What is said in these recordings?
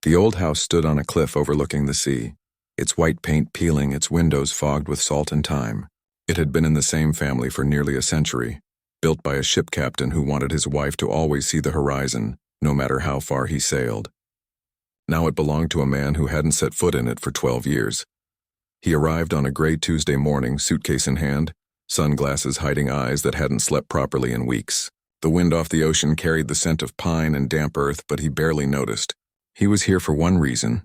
The old house stood on a cliff overlooking the sea, its white paint peeling, its windows fogged with salt and time. It had been in the same family for nearly a century, built by a ship captain who wanted his wife to always see the horizon, no matter how far he sailed. Now it belonged to a man who hadn't set foot in it for 12 years. He arrived on a gray Tuesday morning, suitcase in hand, sunglasses hiding eyes that hadn't slept properly in weeks. The wind off the ocean carried the scent of pine and damp earth, but he barely noticed. He was here for one reason: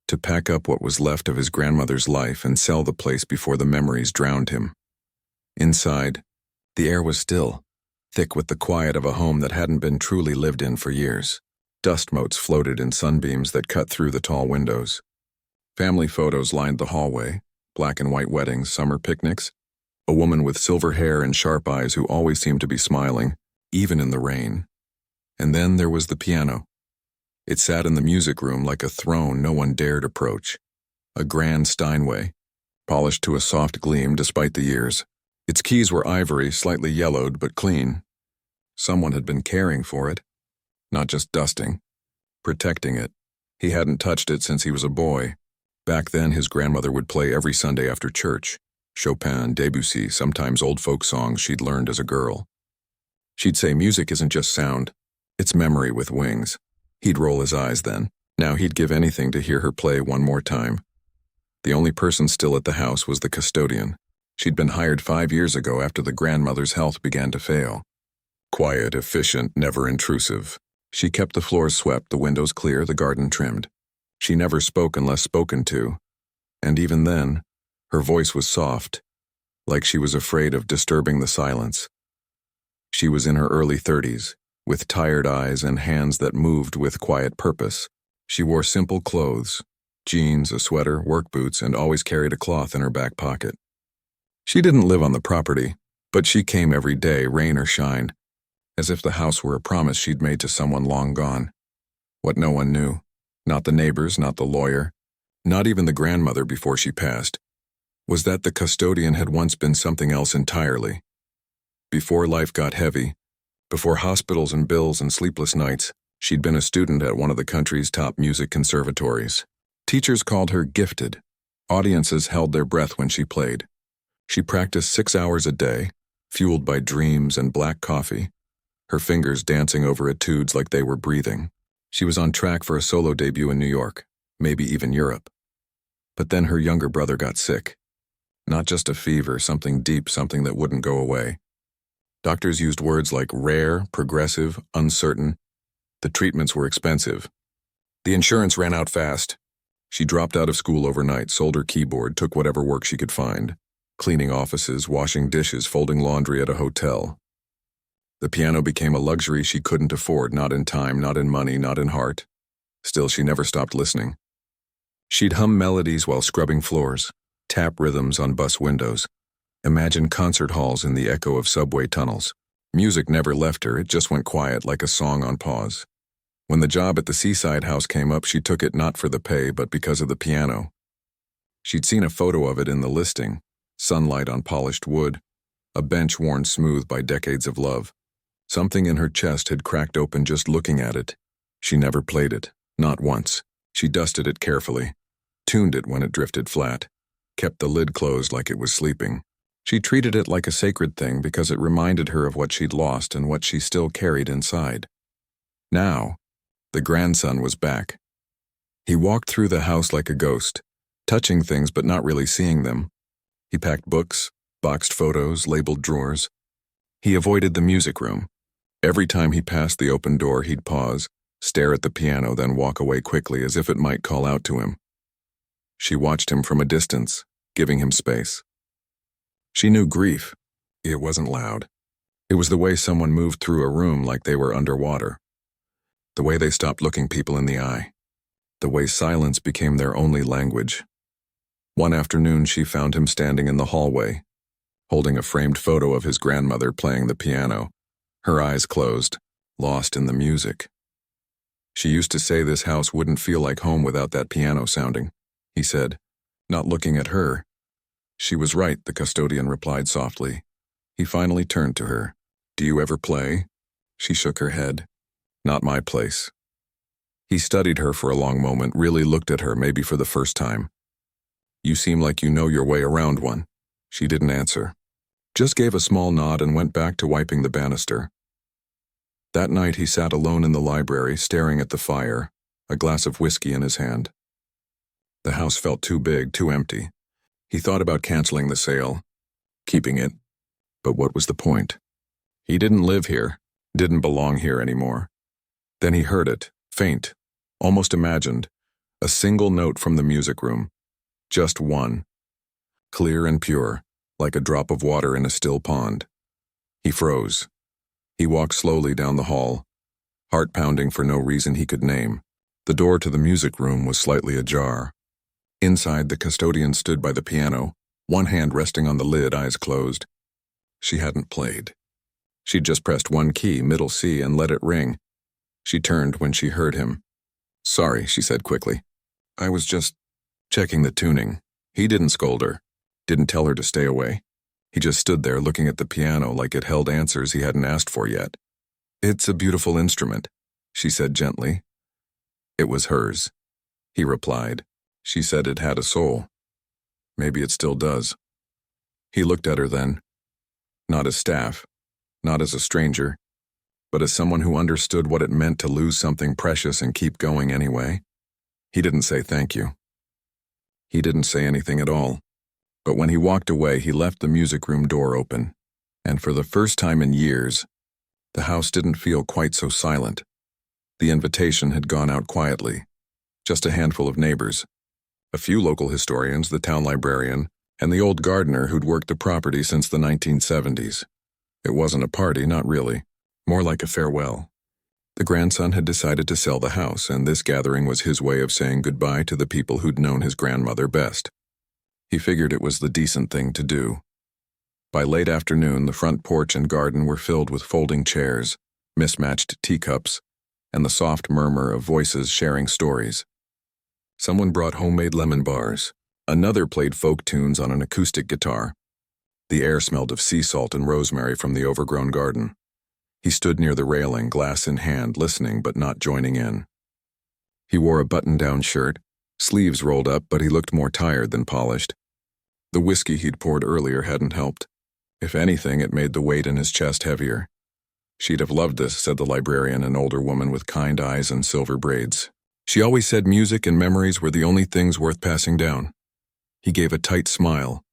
to pack up what was left of his grandmother's life and sell the place before the memories drowned him. Inside, the air was still, thick with the quiet of a home that hadn't been truly lived in for years. Dust motes floated in sunbeams that cut through the tall windows. Family photos lined the hallway, black and white weddings, summer picnics, a woman with silver hair and sharp eyes who always seemed to be smiling, even in the rain. And then there was the piano. It sat in the music room like a throne no one dared approach. A grand Steinway, polished to a soft gleam despite the years. Its keys were ivory, slightly yellowed but clean. Someone had been caring for it, not just dusting, protecting it. He hadn't touched it since he was a boy. Back then, his grandmother would play every Sunday after church. Chopin, Debussy, sometimes old folk songs she'd learned as a girl. She'd say music isn't just sound, it's memory with wings. He'd roll his eyes then. Now he'd give anything to hear her play one more time. The only person still at the house was the custodian. She'd been hired 5 years ago after the grandmother's health began to fail. Quiet, efficient, never intrusive. She kept the floors swept, the windows clear, the garden trimmed. She never spoke unless spoken to, and even then, her voice was soft, like she was afraid of disturbing the silence. She was in her early 30s, with tired eyes and hands that moved with quiet purpose. She wore simple clothes, jeans, a sweater, work boots, and always carried a cloth in her back pocket. She didn't live on the property, but she came every day, rain or shine, as if the house were a promise she'd made to someone long gone. What no one knew, not the neighbors, not the lawyer, not even the grandmother before she passed, was that the custodian had once been something else entirely. Before life got heavy, before hospitals and bills and sleepless nights, she'd been a student at one of the country's top music conservatories. Teachers called her gifted. Audiences held their breath when she played. She practiced 6 hours a day, fueled by dreams and black coffee, her fingers dancing over etudes like they were breathing. She was on track for a solo debut in New York, maybe even Europe. But then her younger brother got sick. Not just a fever, something deep, something that wouldn't go away. Doctors used words like rare, progressive, uncertain. The treatments were expensive. The insurance ran out fast. She dropped out of school overnight, sold her keyboard, took whatever work she could find. Cleaning offices, washing dishes, folding laundry at a hotel. The piano became a luxury she couldn't afford, not in time, not in money, not in heart. Still, she never stopped listening. She'd hum melodies while scrubbing floors, tap rhythms on bus windows, imagine concert halls in the echo of subway tunnels. Music never left her, it just went quiet like a song on pause. When the job at the seaside house came up, she took it not for the pay, but because of the piano. She'd seen a photo of it in the listing. Sunlight on polished wood, a bench worn smooth by decades of love. Something in her chest had cracked open just looking at it. She never played it, not once. She dusted it carefully, tuned it when it drifted flat, kept the lid closed like it was sleeping. She treated it like a sacred thing because it reminded her of what she'd lost and what she still carried inside. Now, the grandson was back. He walked through the house like a ghost, touching things but not really seeing them. He packed books, boxed photos, labeled drawers. He avoided the music room. Every time he passed the open door, he'd pause, stare at the piano, then walk away quickly as if it might call out to him. She watched him from a distance, giving him space. She knew grief. It wasn't loud. It was the way someone moved through a room like they were underwater. The way they stopped looking people in the eye. The way silence became their only language. One afternoon, she found him standing in the hallway, holding a framed photo of his grandmother playing the piano, her eyes closed, lost in the music. She used to say this house wouldn't feel like home without that piano sounding, he said, not looking at her. She was right, the custodian replied softly. He finally turned to her. Do you ever play? She shook her head. Not my place. He studied her for a long moment, really looked at her, maybe for the first time. "You seem like you know your way around one." She didn't answer. Just gave a small nod and went back to wiping the banister. That night he sat alone in the library, staring at the fire, a glass of whiskey in his hand. The house felt too big, too empty. He thought about canceling the sale, keeping it, but what was the point? He didn't live here, didn't belong here anymore. Then he heard it, faint, almost imagined, a single note from the music room. Just one. Clear and pure, like a drop of water in a still pond. He froze. He walked slowly down the hall, heart pounding for no reason he could name. The door to the music room was slightly ajar. Inside, the custodian stood by the piano, one hand resting on the lid, eyes closed. She hadn't played. She'd just pressed one key, middle C, and let it ring. She turned when she heard him. "Sorry," she said quickly. "I was just checking the tuning." He didn't scold her, didn't tell her to stay away. He just stood there looking at the piano like it held answers he hadn't asked for yet. "It's a beautiful instrument," she said gently. "It was hers," he replied. "She said it had a soul. Maybe it still does." He looked at her then, not as staff, not as a stranger, but as someone who understood what it meant to lose something precious and keep going anyway. He didn't say thank you. He didn't say anything at all. But when he walked away, he left the music room door open. And for the first time in years, the house didn't feel quite so silent. The invitation had gone out quietly. Just a handful of neighbors. A few local historians, the town librarian, and the old gardener who'd worked the property since the 1970s. It wasn't a party, not really. More like a farewell. The grandson had decided to sell the house, and this gathering was his way of saying goodbye to the people who'd known his grandmother best. He figured it was the decent thing to do. By late afternoon, the front porch and garden were filled with folding chairs, mismatched teacups, and the soft murmur of voices sharing stories. Someone brought homemade lemon bars. Another played folk tunes on an acoustic guitar. The air smelled of sea salt and rosemary from the overgrown garden. He stood near the railing, glass in hand, listening but not joining in. He wore a button-down shirt, sleeves rolled up, but he looked more tired than polished. The whiskey he'd poured earlier hadn't helped. If anything, it made the weight in his chest heavier. "She'd have loved this," said the librarian, an older woman with kind eyes and silver braids. "She always said music and memories were the only things worth passing down." He gave a tight smile.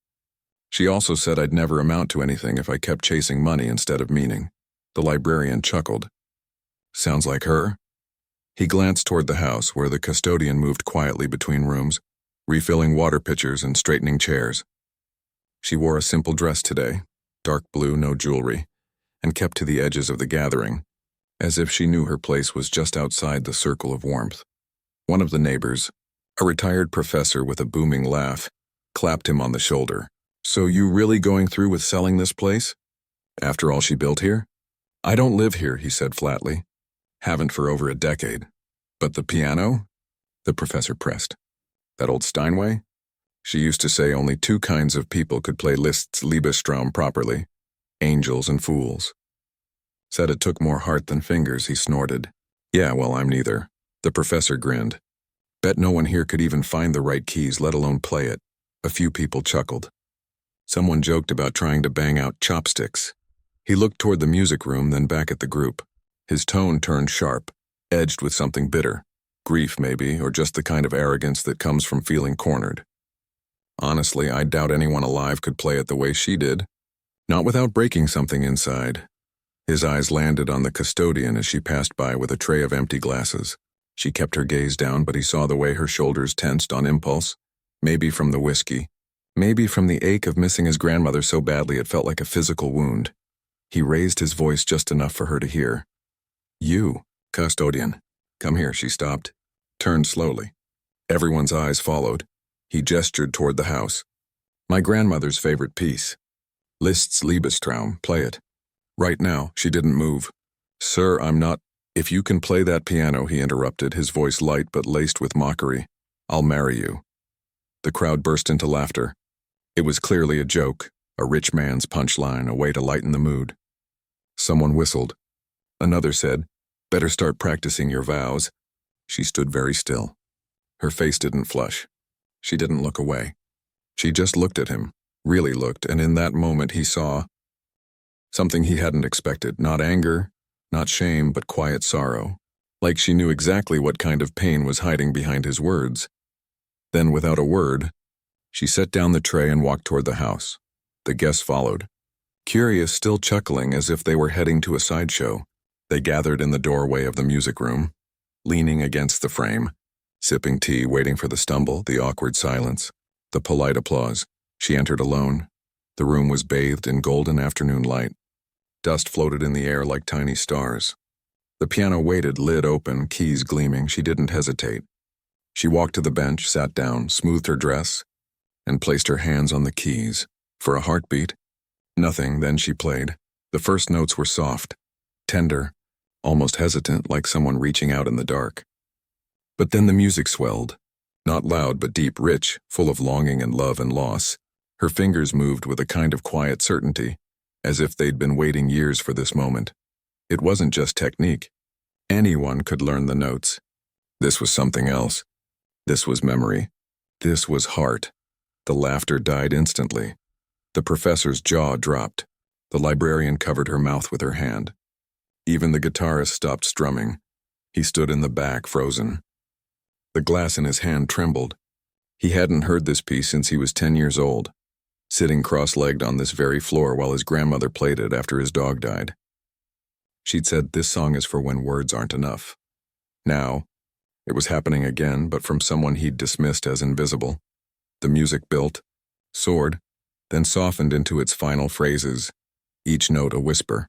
"She also said I'd never amount to anything if I kept chasing money instead of meaning." The librarian chuckled. "Sounds like her." He glanced toward the house, where the custodian moved quietly between rooms, refilling water pitchers and straightening chairs. She wore a simple dress today, dark blue, no jewelry, and kept to the edges of the gathering, as if she knew her place was just outside the circle of warmth. One of the neighbors, a retired professor with a booming laugh, clapped him on the shoulder. "So you really going through with selling this place? After all she built here?" "I don't live here," he said flatly. "Haven't for over a decade." "But the piano?" the professor pressed. "That old Steinway? She used to say only two kinds of people could play Liszt's Liebestraum properly, angels and fools." "Said it took more heart than fingers," he snorted. "Yeah, well, I'm neither." The professor grinned. "Bet no one here could even find the right keys, let alone play it." A few people chuckled. Someone joked about trying to bang out chopsticks. He looked toward the music room, then back at the group. His tone turned sharp, edged with something bitter. Grief, maybe, or just the kind of arrogance that comes from feeling cornered. "Honestly, I doubt anyone alive could play it the way she did. Not without breaking something inside." His eyes landed on the custodian as she passed by with a tray of empty glasses. She kept her gaze down, but he saw the way her shoulders tensed on impulse. Maybe from the whiskey. Maybe from the ache of missing his grandmother so badly it felt like a physical wound. He raised his voice just enough for her to hear. "You, custodian. Come here," she stopped. Turned slowly. Everyone's eyes followed. He gestured toward the house. "My grandmother's favorite piece. Liszt's Liebestraum, play it." Right now, she didn't move. "Sir, I'm not—" "If you can play that piano," he interrupted, his voice light but laced with mockery, "I'll marry you." The crowd burst into laughter. It was clearly a joke, a rich man's punchline, a way to lighten the mood. Someone whistled. Another said, "Better start practicing your vows." She stood very still. Her face didn't flush. She didn't look away. She just looked at him, really looked, and in that moment he saw something he hadn't expected. Not anger, not shame, but quiet sorrow. Like she knew exactly what kind of pain was hiding behind his words. Then, without a word, she set down the tray and walked toward the house. The guests followed, curious, still chuckling as if they were heading to a sideshow. They gathered in the doorway of the music room, leaning against the frame, sipping tea, waiting for the stumble, the awkward silence, the polite applause. She entered alone. The room was bathed in golden afternoon light. Dust floated in the air like tiny stars. The piano waited, lid open, keys gleaming. She didn't hesitate. She walked to the bench, sat down, smoothed her dress, and placed her hands on the keys. For a heartbeat, nothing. Then she played. The first notes were soft, tender, almost hesitant, like someone reaching out in the dark. But then the music swelled. Not loud, but deep, rich, full of longing and love and loss. Her fingers moved with a kind of quiet certainty, as if they'd been waiting years for this moment. It wasn't just technique. Anyone could learn the notes. This was something else. This was memory. This was heart. The laughter died instantly. The professor's jaw dropped. The librarian covered her mouth with her hand. Even the guitarist stopped strumming. He stood in the back, frozen. The glass in his hand trembled. He hadn't heard this piece since he was 10 years old, sitting cross-legged on this very floor while his grandmother played it after his dog died. She'd said, "This song is for when words aren't enough." Now, it was happening again, but from someone he'd dismissed as invisible. The music built, soared, then softened into its final phrases, each note a whisper,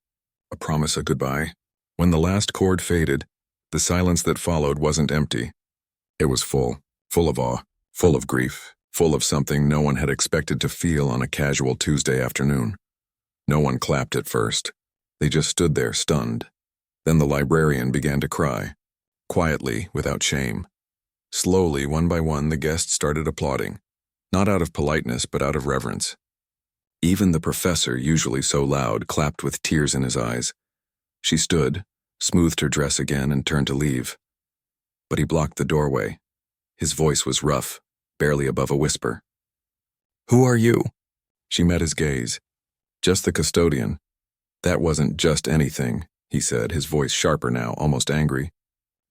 a promise, a goodbye. When the last chord faded, the silence that followed wasn't empty. It was full of awe, full of grief, full of something no one had expected to feel on a casual Tuesday afternoon. No one clapped at first. They just stood there, stunned. Then the librarian began to cry, quietly, without shame. Slowly, one by one, the guests started applauding, not out of politeness, but out of reverence. Even the professor, usually so loud, clapped with tears in his eyes. She stood, smoothed her dress again, and turned to leave. But he blocked the doorway. His voice was rough, barely above a whisper. "Who are you?" She met his gaze. "Just the custodian." "That wasn't just anything," he said, his voice sharper now, almost angry.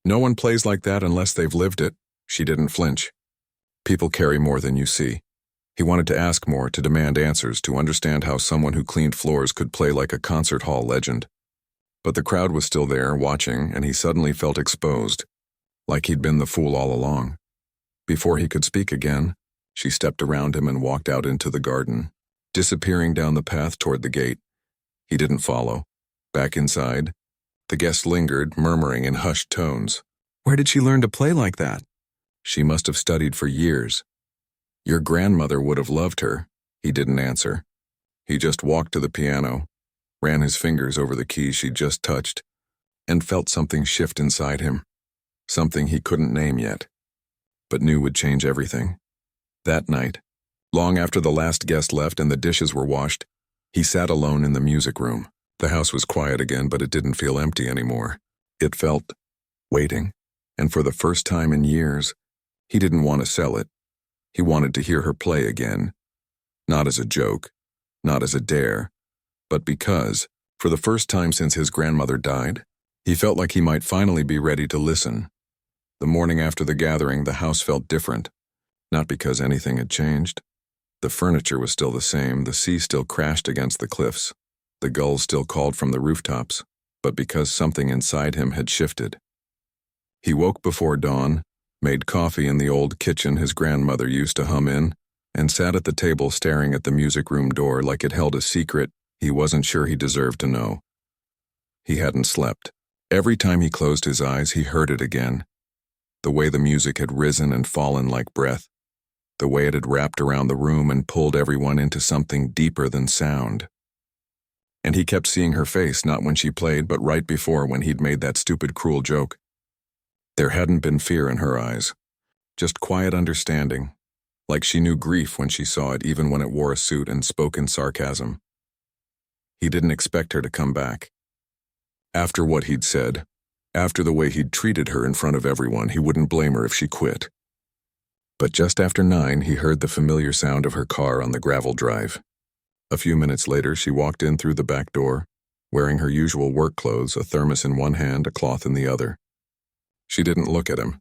"No one plays like that unless they've lived it." She didn't flinch. "People carry more than you see." He wanted to ask more, to demand answers, to understand how someone who cleaned floors could play like a concert hall legend. But the crowd was still there, watching, and he suddenly felt exposed, like he'd been the fool all along. Before he could speak again, she stepped around him and walked out into the garden, disappearing down the path toward the gate. He didn't follow. Back inside, the guests lingered, murmuring in hushed tones. "Where did she learn to play like that?" "She must have studied for years." "Your grandmother would have loved her." He didn't answer. He just walked to the piano, ran his fingers over the keys she'd just touched, and felt something shift inside him. Something he couldn't name yet, but knew would change everything. That night, long after the last guest left and the dishes were washed, he sat alone in the music room. The house was quiet again, but it didn't feel empty anymore. It felt waiting, and for the first time in years, he didn't want to sell it. He wanted to hear her play again. Not as a joke, not as a dare, but because, for the first time since his grandmother died, he felt like he might finally be ready to listen. The morning after the gathering, the house felt different. Not because anything had changed. The furniture was still the same, the sea still crashed against the cliffs, the gulls still called from the rooftops, but because something inside him had shifted. He woke before dawn, made coffee in the old kitchen his grandmother used to hum in, and sat at the table staring at the music room door like it held a secret he wasn't sure he deserved to know. He hadn't slept. Every time he closed his eyes, he heard it again. The way the music had risen and fallen like breath. The way it had wrapped around the room and pulled everyone into something deeper than sound. And he kept seeing her face, not when she played, but right before, when he'd made that stupid, cruel joke. There hadn't been fear in her eyes, just quiet understanding, like she knew grief when she saw it, even when it wore a suit and spoke in sarcasm. He didn't expect her to come back. After what he'd said, After the way he'd treated her in front of everyone, he wouldn't blame her if she quit. But just after 9, he heard the familiar sound of her car on the gravel drive. A few minutes later, she walked in through the back door, wearing her usual work clothes, a thermos in one hand, a cloth in the other. She didn't look at him,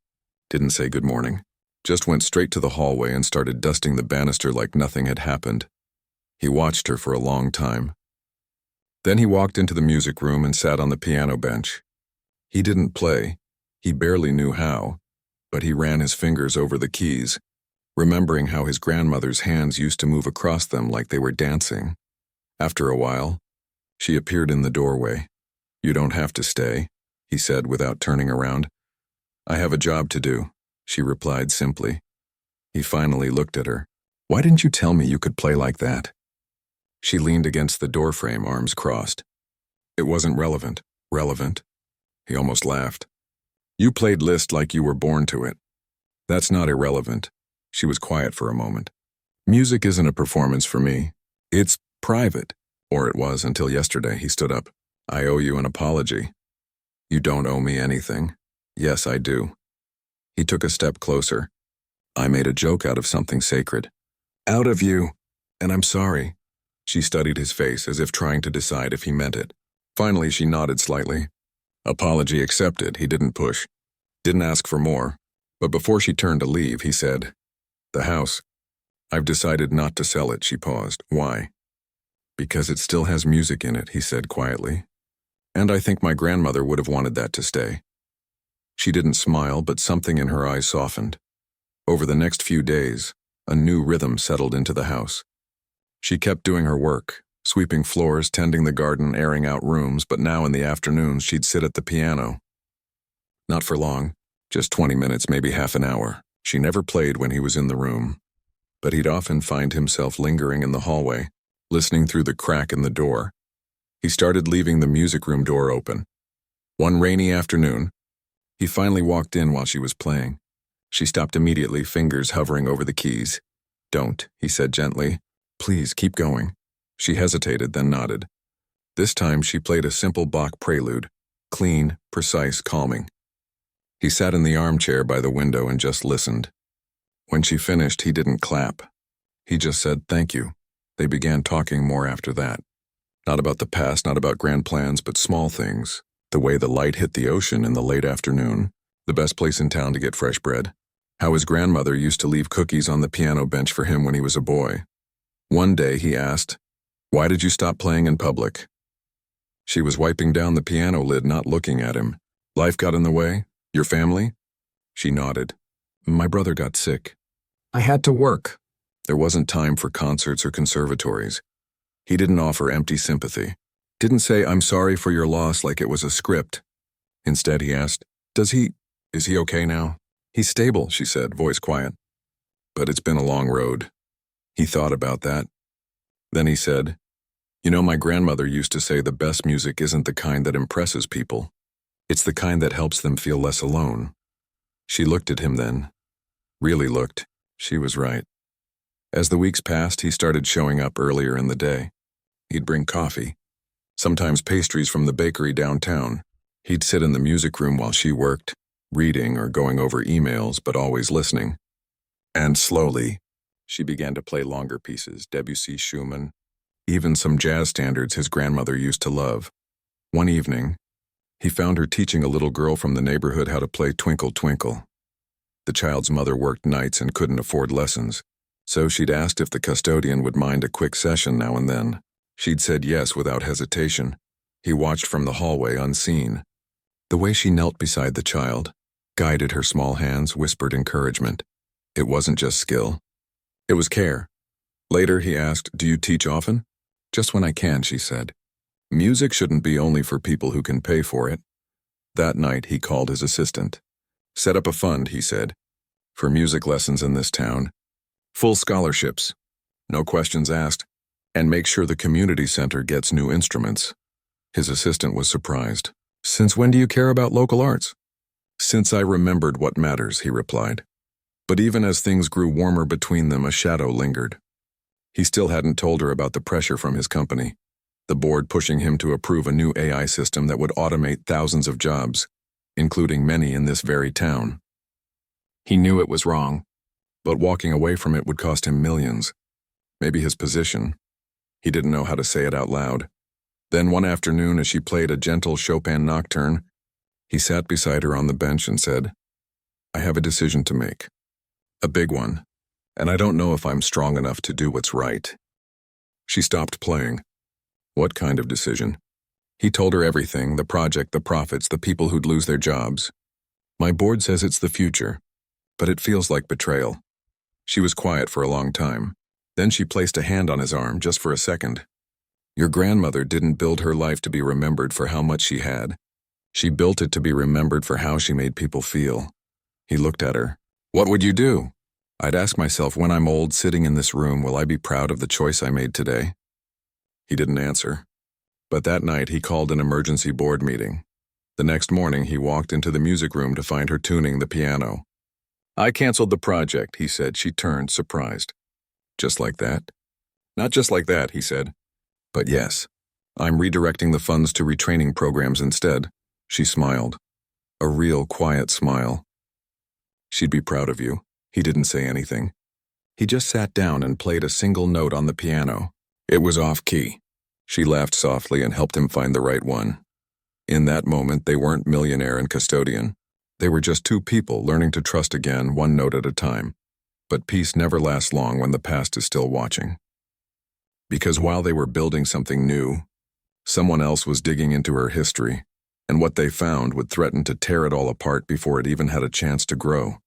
didn't say good morning, just went straight to the hallway and started dusting the banister like nothing had happened. He watched her for a long time. Then he walked into the music room and sat on the piano bench. He didn't play, he barely knew how, but he ran his fingers over the keys, remembering how his grandmother's hands used to move across them like they were dancing. After a while, she appeared in the doorway. "You don't have to stay," he said without turning around. "I have a job to do," she replied simply. He finally looked at her. "Why didn't you tell me you could play like that?" She leaned against the doorframe, arms crossed. "It wasn't relevant." "Relevant?" He almost laughed. "You played Liszt like you were born to it." "That's not irrelevant." She was quiet for a moment. "Music isn't a performance for me. It's private. Or it was until yesterday." He stood up. "I owe you an apology." "You don't owe me anything." "Yes, I do." He took a step closer. "I made a joke out of something sacred." "Out of you. And I'm sorry." She studied his face as if trying to decide if he meant it. Finally, she nodded slightly. Apology accepted. He didn't push. Didn't ask for more. But before she turned to leave, he said, "The house. I've decided not to sell it." She paused. "Why?" "Because it still has music in it," he said quietly. "And I think my grandmother would have wanted that to stay." She didn't smile, but something in her eyes softened. Over the next few days, a new rhythm settled into the house. She kept doing her work, sweeping floors, tending the garden, airing out rooms, but now in the afternoons she'd sit at the piano. Not for long, just 20 minutes, maybe half an hour. She never played when he was in the room, but he'd often find himself lingering in the hallway, listening through the crack in the door. He started leaving the music room door open. One rainy afternoon, he finally walked in while she was playing. She stopped immediately, fingers hovering over the keys. "Don't," he said gently. "Please, keep going." She hesitated, then nodded. This time she played a simple Bach prelude, clean, precise, calming. He sat in the armchair by the window and just listened. When she finished, he didn't clap. He just said, "Thank you." They began talking more after that. Not about the past, not about grand plans, but small things. The way the light hit the ocean in the late afternoon, the best place in town to get fresh bread. How his grandmother used to leave cookies on the piano bench for him when he was a boy. One day he asked, "Why did you stop playing in public?" She was wiping down the piano lid, not looking at him. "Life got in the way? Your family?" She nodded. "My brother got sick. I had to work." There wasn't time for concerts or conservatories. He didn't offer empty sympathy. Didn't say, "I'm sorry for your loss," like it was a script. Instead, he asked, is he okay now?" "He's stable," she said, voice quiet. "But it's been a long road." He thought about that. Then he said, "You know, my grandmother used to say the best music isn't the kind that impresses people. It's the kind that helps them feel less alone." She looked at him then. Really looked. She was right. As the weeks passed, he started showing up earlier in the day. He'd bring coffee, sometimes pastries from the bakery downtown. He'd sit in the music room while she worked, reading or going over emails, but always listening. And slowly, she began to play longer pieces, Debussy, Schumann, even some jazz standards his grandmother used to love. One evening, he found her teaching a little girl from the neighborhood how to play Twinkle, Twinkle. The child's mother worked nights and couldn't afford lessons, so she'd asked if the custodian would mind a quick session now and then. She'd said yes without hesitation. He watched from the hallway unseen. The way she knelt beside the child, guided her small hands, whispered encouragement. It wasn't just skill. It was care. Later he asked, "Do you teach often?" "Just when I can," she said. Music shouldn't be only for people who can pay for it. That night he called his assistant. "Set up a fund," he said, "for music lessons in this town. Full scholarships. No questions asked. And make sure the community center gets new instruments." His assistant was surprised. "Since when do you care about local arts?" "Since I remembered what matters," he replied. But even as things grew warmer between them, a shadow lingered. He still hadn't told her about the pressure from his company, the board pushing him to approve a new AI system that would automate thousands of jobs. including many in this very town. He knew it was wrong, but walking away from it would cost him millions. Maybe his position. He didn't know how to say it out loud. Then one afternoon, as she played a gentle Chopin nocturne, he sat beside her on the bench and said, "I have a decision to make. A big one, and I don't know if I'm strong enough to do what's right." She stopped playing. What kind of decision? He told her everything, the project, the profits, the people who'd lose their jobs. "My board says it's the future, but it feels like betrayal." She was quiet for a long time. Then she placed a hand on his arm, just for a second. "Your grandmother didn't build her life to be remembered for how much she had. She built it to be remembered for how she made people feel." He looked at her. "What would you do?" "I'd ask myself, when I'm old, sitting in this room, will I be proud of the choice I made today?" He didn't answer. But that night he called an emergency board meeting. The next morning he walked into the music room to find her tuning the piano. "I canceled the project," he said. She turned, surprised. "Just like that?" "Not just like that," he said. "But yes. I'm redirecting the funds to retraining programs instead." She smiled. A real quiet smile. "She'd be proud of you." He didn't say anything. He just sat down and played a single note on the piano. It was off-key. She laughed softly and helped him find the right one. In that moment, they weren't millionaire and custodian. They were just two people learning to trust again, one note at a time. But peace never lasts long when the past is still watching. Because while they were building something new, someone else was digging into her history, and what they found would threaten to tear it all apart before it even had a chance to grow.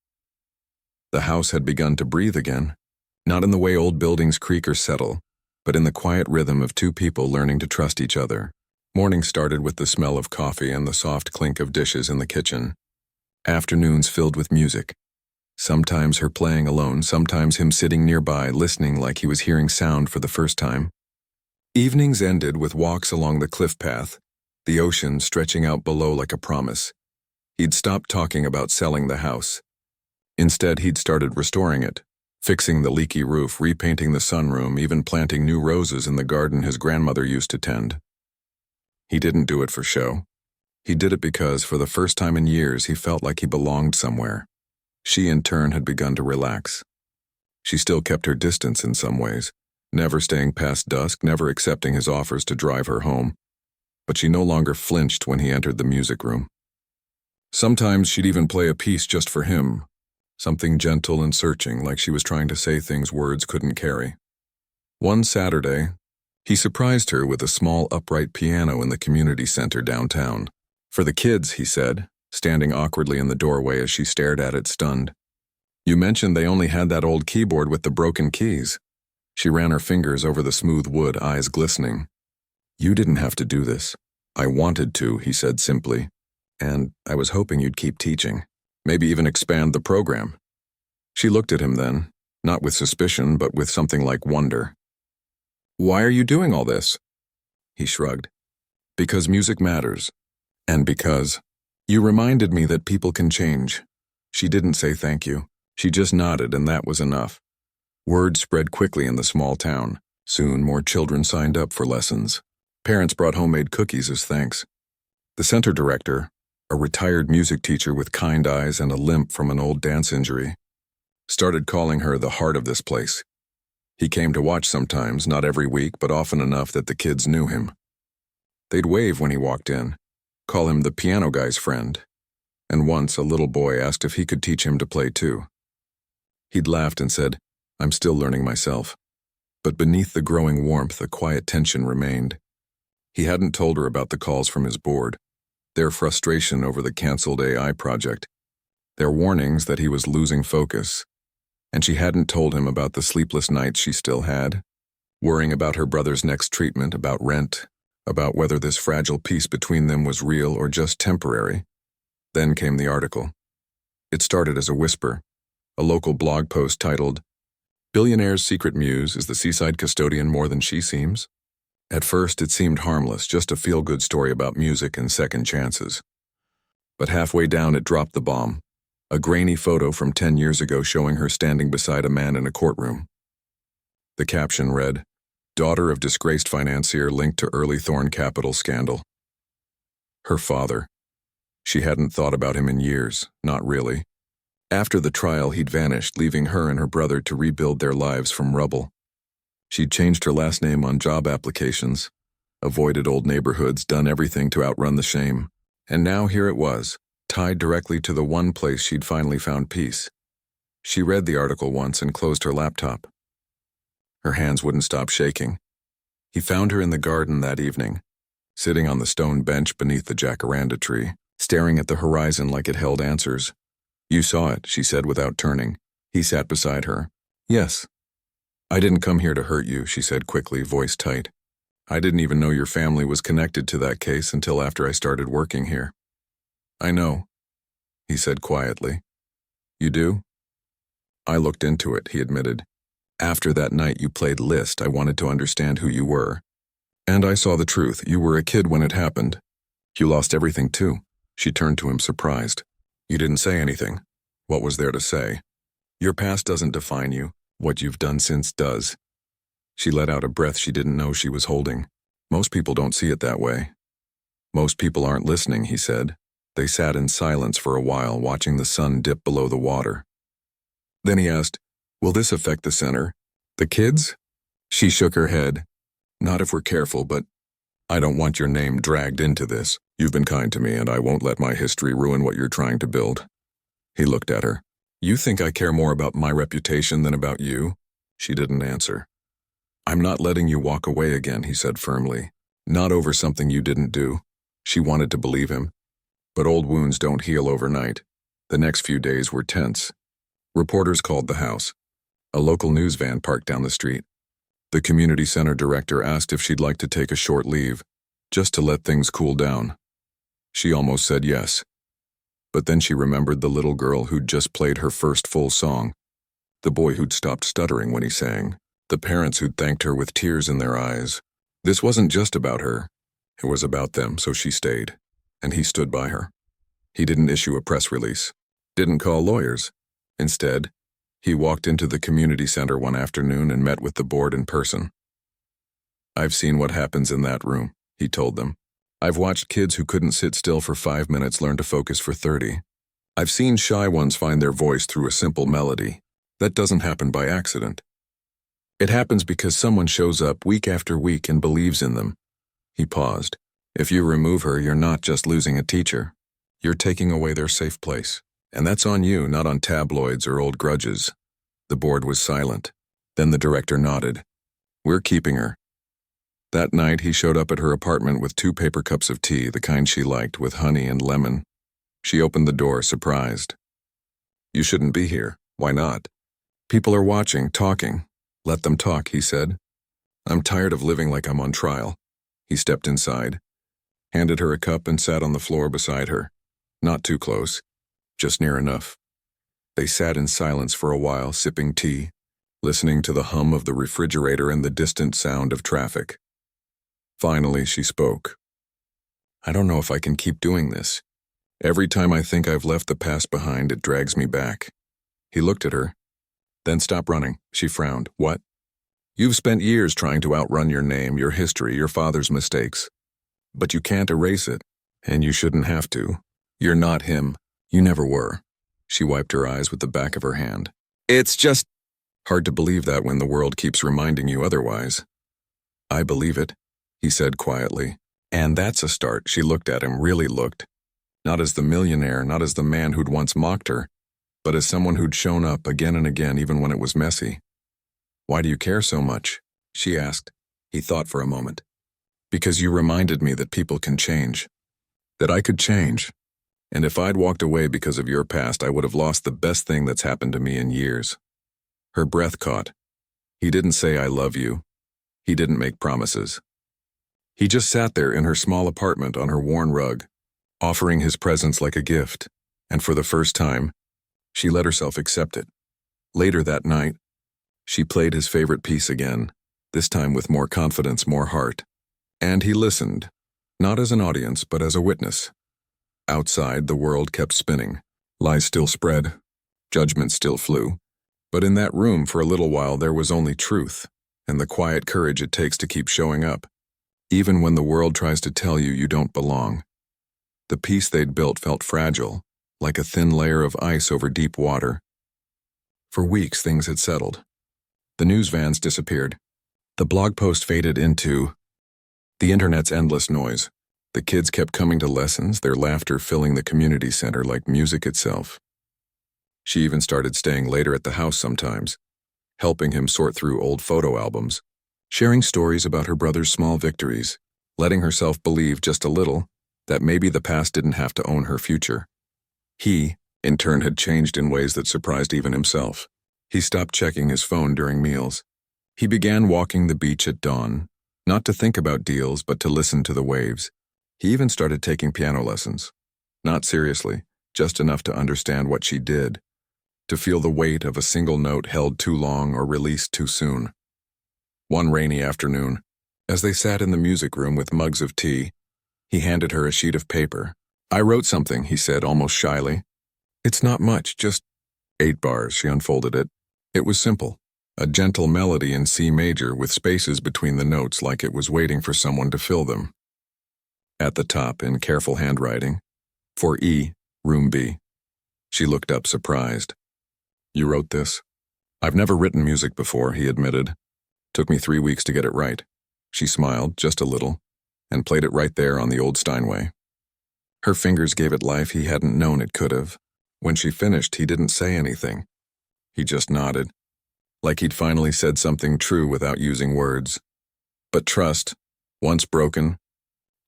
The house had begun to breathe again, not in the way old buildings creak or settle, but in the quiet rhythm of two people learning to trust each other. Morning started with the smell of coffee and the soft clink of dishes in the kitchen. Afternoons filled with music. Sometimes her playing alone, sometimes him sitting nearby, listening like he was hearing sound for the first time. Evenings ended with walks along the cliff path, the ocean stretching out below like a promise. He'd stopped talking about selling the house. Instead, he'd started restoring it, fixing the leaky roof, repainting the sunroom, even planting new roses in the garden his grandmother used to tend. He didn't do it for show. He did it because, for the first time in years, he felt like he belonged somewhere. She, in turn, had begun to relax. She still kept her distance in some ways, never staying past dusk, never accepting his offers to drive her home. But she no longer flinched when he entered the music room. Sometimes she'd even play a piece just for him, something gentle and searching, like she was trying to say things words couldn't carry. One Saturday, he surprised her with a small upright piano in the community center downtown. "For the kids," he said, standing awkwardly in the doorway as she stared at it, stunned. "You mentioned they only had that old keyboard with the broken keys." She ran her fingers over the smooth wood, eyes glistening. "You didn't have to do this. I wanted to," he said simply. "And I was hoping you'd keep teaching. Maybe even expand the program." She looked at him then, not with suspicion, but with something like wonder. "Why are you doing all this?" He shrugged. "Because music matters. And because you reminded me that people can change." She didn't say thank you. She just nodded, and that was enough. Word spread quickly in the small town. Soon more children signed up for lessons. Parents brought homemade cookies as thanks. The center director, a retired music teacher with kind eyes and a limp from an old dance injury, started calling her the heart of this place. He came to watch sometimes, not every week, but often enough that the kids knew him. They'd wave when he walked in, call him the piano guy's friend, and once a little boy asked if he could teach him to play too. He'd laughed and said, "I'm still learning myself." But beneath the growing warmth, a quiet tension remained. He hadn't told her about the calls from his board, their frustration over the canceled AI project, their warnings that he was losing focus. And she hadn't told him about the sleepless nights she still had, worrying about her brother's next treatment, about rent, about whether this fragile peace between them was real or just temporary. Then came the article. It started as a whisper, a local blog post titled, "Billionaire's Secret Muse is the Seaside Custodian More Than She Seems?" At first it seemed harmless, just a feel-good story about music and second chances. But halfway down it dropped the bomb, a grainy photo from 10 years ago showing her standing beside a man in a courtroom. The caption read, "Daughter of disgraced financier linked to early Thorn Capital scandal." Her father. She hadn't thought about him in years, not really. After the trial, he'd vanished, leaving her and her brother to rebuild their lives from rubble. She'd changed her last name on job applications, avoided old neighborhoods, done everything to outrun the shame. And now here it was, tied directly to the one place she'd finally found peace. She read the article once and closed her laptop. Her hands wouldn't stop shaking. He found her in the garden that evening, sitting on the stone bench beneath the jacaranda tree, staring at the horizon like it held answers. "You saw it," she said without turning. He sat beside her. "Yes." "I didn't come here to hurt you," she said quickly, voice tight. "I didn't even know your family was connected to that case until after I started working here." "I know," he said quietly. "You do?" "I looked into it," he admitted. "After that night you played List, I wanted to understand who you were. And I saw the truth. You were a kid when it happened. You lost everything too." She turned to him surprised. "You didn't say anything. What was there to say? Your past doesn't define you. What you've done since does." She let out a breath she didn't know she was holding. "Most people don't see it that way." "Most people aren't listening," he said. They sat in silence for a while, watching the sun dip below the water. Then he asked, "Will this affect the center? The kids?" She shook her head. "Not if we're careful, but I don't want your name dragged into this. You've been kind to me, and I won't let my history ruin what you're trying to build." He looked at her. "You think I care more about my reputation than about you?" She didn't answer. "I'm not letting you walk away again," he said firmly. "Not over something you didn't do." She wanted to believe him. But old wounds don't heal overnight. The next few days were tense. Reporters called the house. A local news van parked down the street. The community center director asked if she'd like to take a short leave, just to let things cool down. She almost said yes. But then she remembered the little girl who'd just played her first full song, the boy who'd stopped stuttering when he sang, the parents who'd thanked her with tears in their eyes. This wasn't just about her. It was about them, so she stayed. And he stood by her. He didn't issue a press release, didn't call lawyers. Instead, he walked into the community center one afternoon and met with the board in person. "I've seen what happens in that room," he told them. "I've watched kids who couldn't sit still for 5 minutes learn to focus for 30. I've seen shy ones find their voice through a simple melody. That doesn't happen by accident. It happens because someone shows up week after week and believes in them." He paused. "If you remove her, you're not just losing a teacher. You're taking away their safe place. And that's on you, not on tabloids or old grudges." The board was silent. Then the director nodded. "We're keeping her." That night, he showed up at her apartment with 2 paper cups of tea, the kind she liked, with honey and lemon. She opened the door, surprised. "You shouldn't be here. Why not?" "People are watching, talking. Let them talk," he said. "I'm tired of living like I'm on trial." He stepped inside, handed her a cup and sat on the floor beside her. Not too close, just near enough. They sat in silence for a while, sipping tea, listening to the hum of the refrigerator and the distant sound of traffic. Finally, she spoke. "I don't know if I can keep doing this. Every time I think I've left the past behind, it drags me back." He looked at her. "Then stop running." She frowned. "What?" "You've spent years trying to outrun your name, your history, your father's mistakes. But you can't erase it, and you shouldn't have to. You're not him. You never were." She wiped her eyes with the back of her hand. "It's just hard to believe that when the world keeps reminding you otherwise." "I believe it," he said quietly. "And that's a start." She looked at him, really looked. Not as the millionaire, not as the man who'd once mocked her, but as someone who'd shown up again and again even when it was messy. "Why do you care so much?" she asked. He thought for a moment. "Because you reminded me that people can change. That I could change. And if I'd walked away because of your past, I would have lost the best thing that's happened to me in years." Her breath caught. He didn't say, "I love you." He didn't make promises. He just sat there in her small apartment on her worn rug, offering his presence like a gift. And for the first time, she let herself accept it. Later that night, she played his favorite piece again, this time with more confidence, more heart. And he listened, not as an audience, but as a witness. Outside, the world kept spinning. Lies still spread. Judgment still flew. But in that room, for a little while, there was only truth, and the quiet courage it takes to keep showing up, even when the world tries to tell you you don't belong. The peace they'd built felt fragile, like a thin layer of ice over deep water. For weeks, things had settled. The news vans disappeared. The blog post faded into the internet's endless noise. The kids kept coming to lessons, their laughter filling the community center like music itself. She even started staying later at the house sometimes, helping him sort through old photo albums, sharing stories about her brother's small victories, letting herself believe just a little that maybe the past didn't have to own her future. He, in turn, had changed in ways that surprised even himself. He stopped checking his phone during meals. He began walking the beach at dawn, not to think about deals but to listen to the waves. He even started taking piano lessons. Not seriously, just enough to understand what she did, to feel the weight of a single note held too long or released too soon. One rainy afternoon, as they sat in the music room with mugs of tea, he handed her a sheet of paper. "I wrote something," he said almost shyly. "It's not much, just 8 bars." She unfolded it. It was simple, a gentle melody in C major with spaces between the notes like it was waiting for someone to fill them. At the top, in careful handwriting, "For E, Room B." She looked up surprised. "You wrote this?" "I've never written music before," he admitted. "Took me 3 weeks to get it right." She smiled, just a little, and played it right there on the old Steinway. Her fingers gave it life he hadn't known it could have. When she finished, he didn't say anything. He just nodded, like he'd finally said something true without using words. But trust, once broken,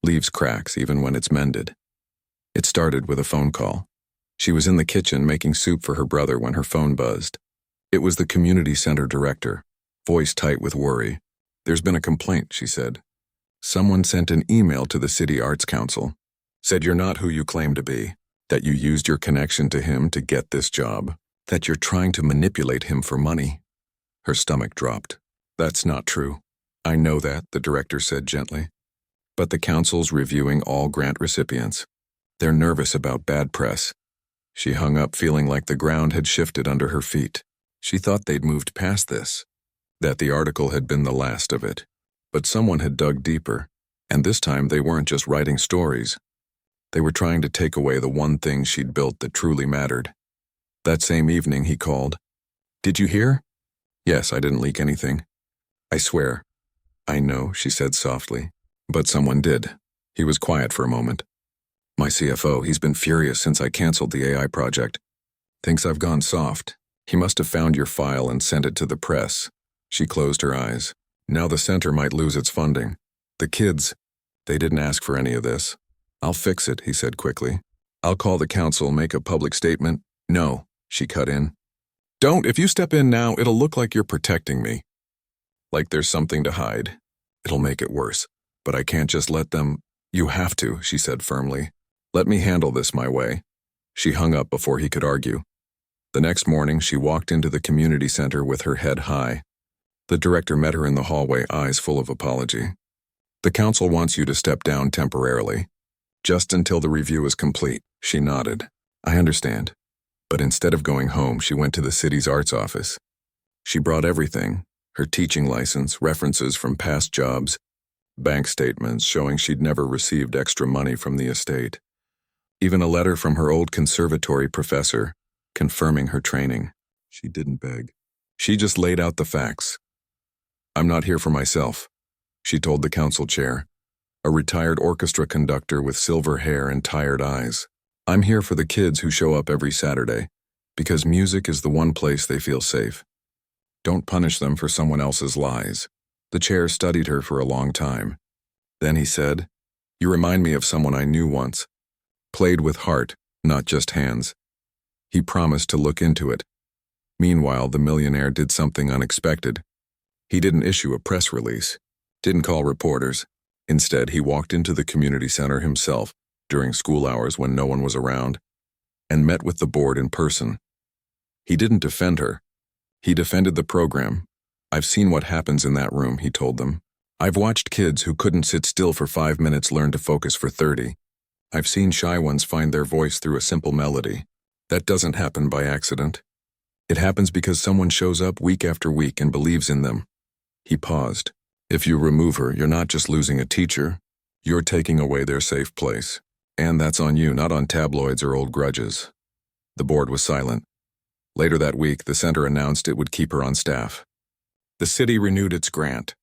leaves cracks even when it's mended. It started with a phone call. She was in the kitchen making soup for her brother when her phone buzzed. It was the community center director, voice tight with worry. "There's been a complaint," she said. "Someone sent an email to the City Arts Council. Said you're not who you claim to be, that you used your connection to him to get this job, that you're trying to manipulate him for money." Her stomach dropped. "That's not true." "I know that," the director said gently. "But the council's reviewing all grant recipients. They're nervous about bad press." She hung up feeling like the ground had shifted under her feet. She thought they'd moved past this, that the article had been the last of it. But someone had dug deeper, and this time they weren't just writing stories. They were trying to take away the one thing she'd built that truly mattered. That same evening he called. "Did you hear?" "Yes, I didn't leak anything." "I swear." "I know," she said softly. "But someone did." He was quiet for a moment. "My CFO, he's been furious since I canceled the AI project. Thinks I've gone soft. He must have found your file and sent it to the press." She closed her eyes. Now the center might lose its funding. The kids, they didn't ask for any of this. "I'll fix it," he said quickly. "I'll call the council, make a public statement." "No," she cut in. "Don't. If you step in now, it'll look like you're protecting me. Like there's something to hide. It'll make it worse. But I can't just let them—" "You have to," she said firmly. "Let me handle this my way." She hung up before he could argue. The next morning, she walked into the community center with her head high. The director met her in the hallway, eyes full of apology. "The council wants you to step down temporarily. Just until the review is complete." She nodded. "I understand." But instead of going home, she went to the city's arts office. She brought everything: her teaching license, references from past jobs, bank statements showing she'd never received extra money from the estate. Even a letter from her old conservatory professor, confirming her training. She didn't beg. She just laid out the facts. "I'm not here for myself," she told the council chair, a retired orchestra conductor with silver hair and tired eyes. "I'm here for the kids who show up every Saturday, because music is the one place they feel safe. Don't punish them for someone else's lies." The chair studied her for a long time. Then he said, "You remind me of someone I knew once. Played with heart, not just hands." He promised to look into it. Meanwhile, the millionaire did something unexpected. He didn't issue a press release, didn't call reporters. Instead, he walked into the community center himself during school hours when no one was around, and met with the board in person. He didn't defend her. He defended the program. "I've seen what happens in that room," he told them. "I've watched kids who couldn't sit still for 5 minutes learn to focus for 30. I've seen shy ones find their voice through a simple melody. That doesn't happen by accident. It happens because someone shows up week after week and believes in them." He paused. "If you remove her, you're not just losing a teacher, you're taking away their safe place." And that's on you, not on tabloids or old grudges. The board was silent. Later that week, the center announced it would keep her on staff. The city renewed its grant.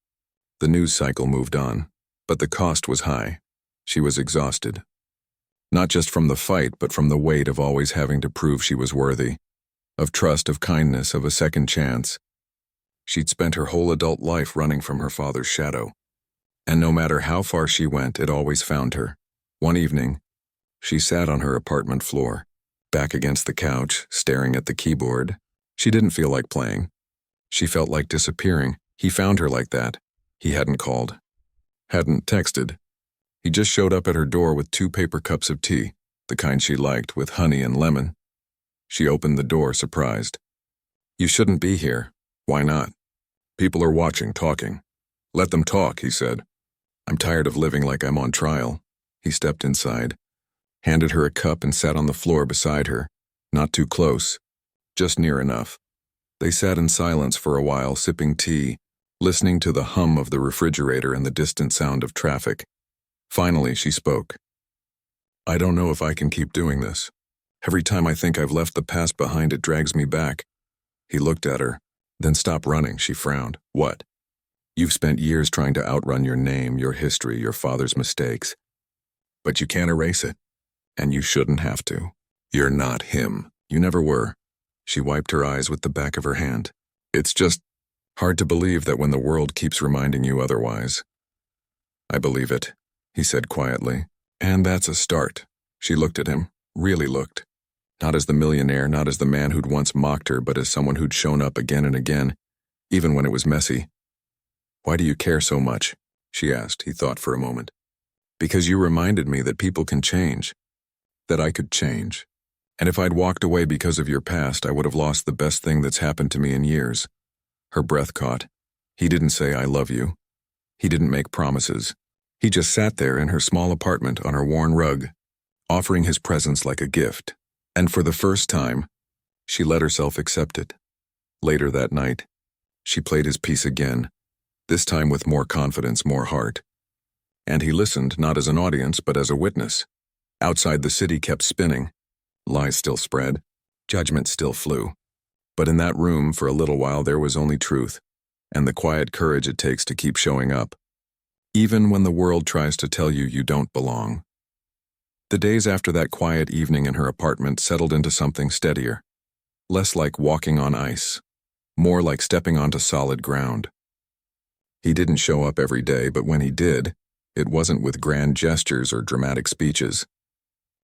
The news cycle moved on, but the cost was high. She was exhausted. Not just from the fight, but from the weight of always having to prove she was worthy. Of trust, of kindness, of a second chance. She'd spent her whole adult life running from her father's shadow. And no matter how far she went, it always found her. One evening, she sat on her apartment floor, back against the couch, staring at the keyboard. She didn't feel like playing. She felt like disappearing. He found her like that. He hadn't called. Hadn't texted. He just showed up at her door with 2 paper cups of tea, the kind she liked, with honey and lemon. She opened the door, surprised. "You shouldn't be here." "Why not?" "People are watching, talking." "Let them talk," he said. "I'm tired of living like I'm on trial." He stepped inside, handed her a cup and sat on the floor beside her, not too close, just near enough. They sat in silence for a while, sipping tea, listening to the hum of the refrigerator and the distant sound of traffic. Finally, she spoke. "I don't know if I can keep doing this. Every time I think I've left the past behind, it drags me back." He looked at her, then stopped running. She frowned. "What?" "You've spent years trying to outrun your name, your history, your father's mistakes. But you can't erase it. And you shouldn't have to. You're not him. You never were." She wiped her eyes with the back of her hand. "It's just hard to believe that when the world keeps reminding you otherwise." "I believe it," he said quietly. "And that's a start." She looked at him, really looked. Not as the millionaire, not as the man who'd once mocked her, but as someone who'd shown up again and again, even when it was messy. "Why do you care so much?" she asked. He thought for a moment. "Because you reminded me that people can change. That I could change. And if I'd walked away because of your past, I would have lost the best thing that's happened to me in years." Her breath caught. He didn't say, "I love you." He didn't make promises. He just sat there in her small apartment on her worn rug, offering his presence like a gift. And for the first time, she let herself accept it. Later that night, she played his piece again, this time with more confidence, more heart. And he listened, not as an audience, but as a witness. Outside, the city kept spinning. Lies still spread. Judgment still flew. But in that room, for a little while, there was only truth, and the quiet courage it takes to keep showing up, even when the world tries to tell you you don't belong. The days after that quiet evening in her apartment settled into something steadier, less like walking on ice, more like stepping onto solid ground. He didn't show up every day, but when he did, it wasn't with grand gestures or dramatic speeches.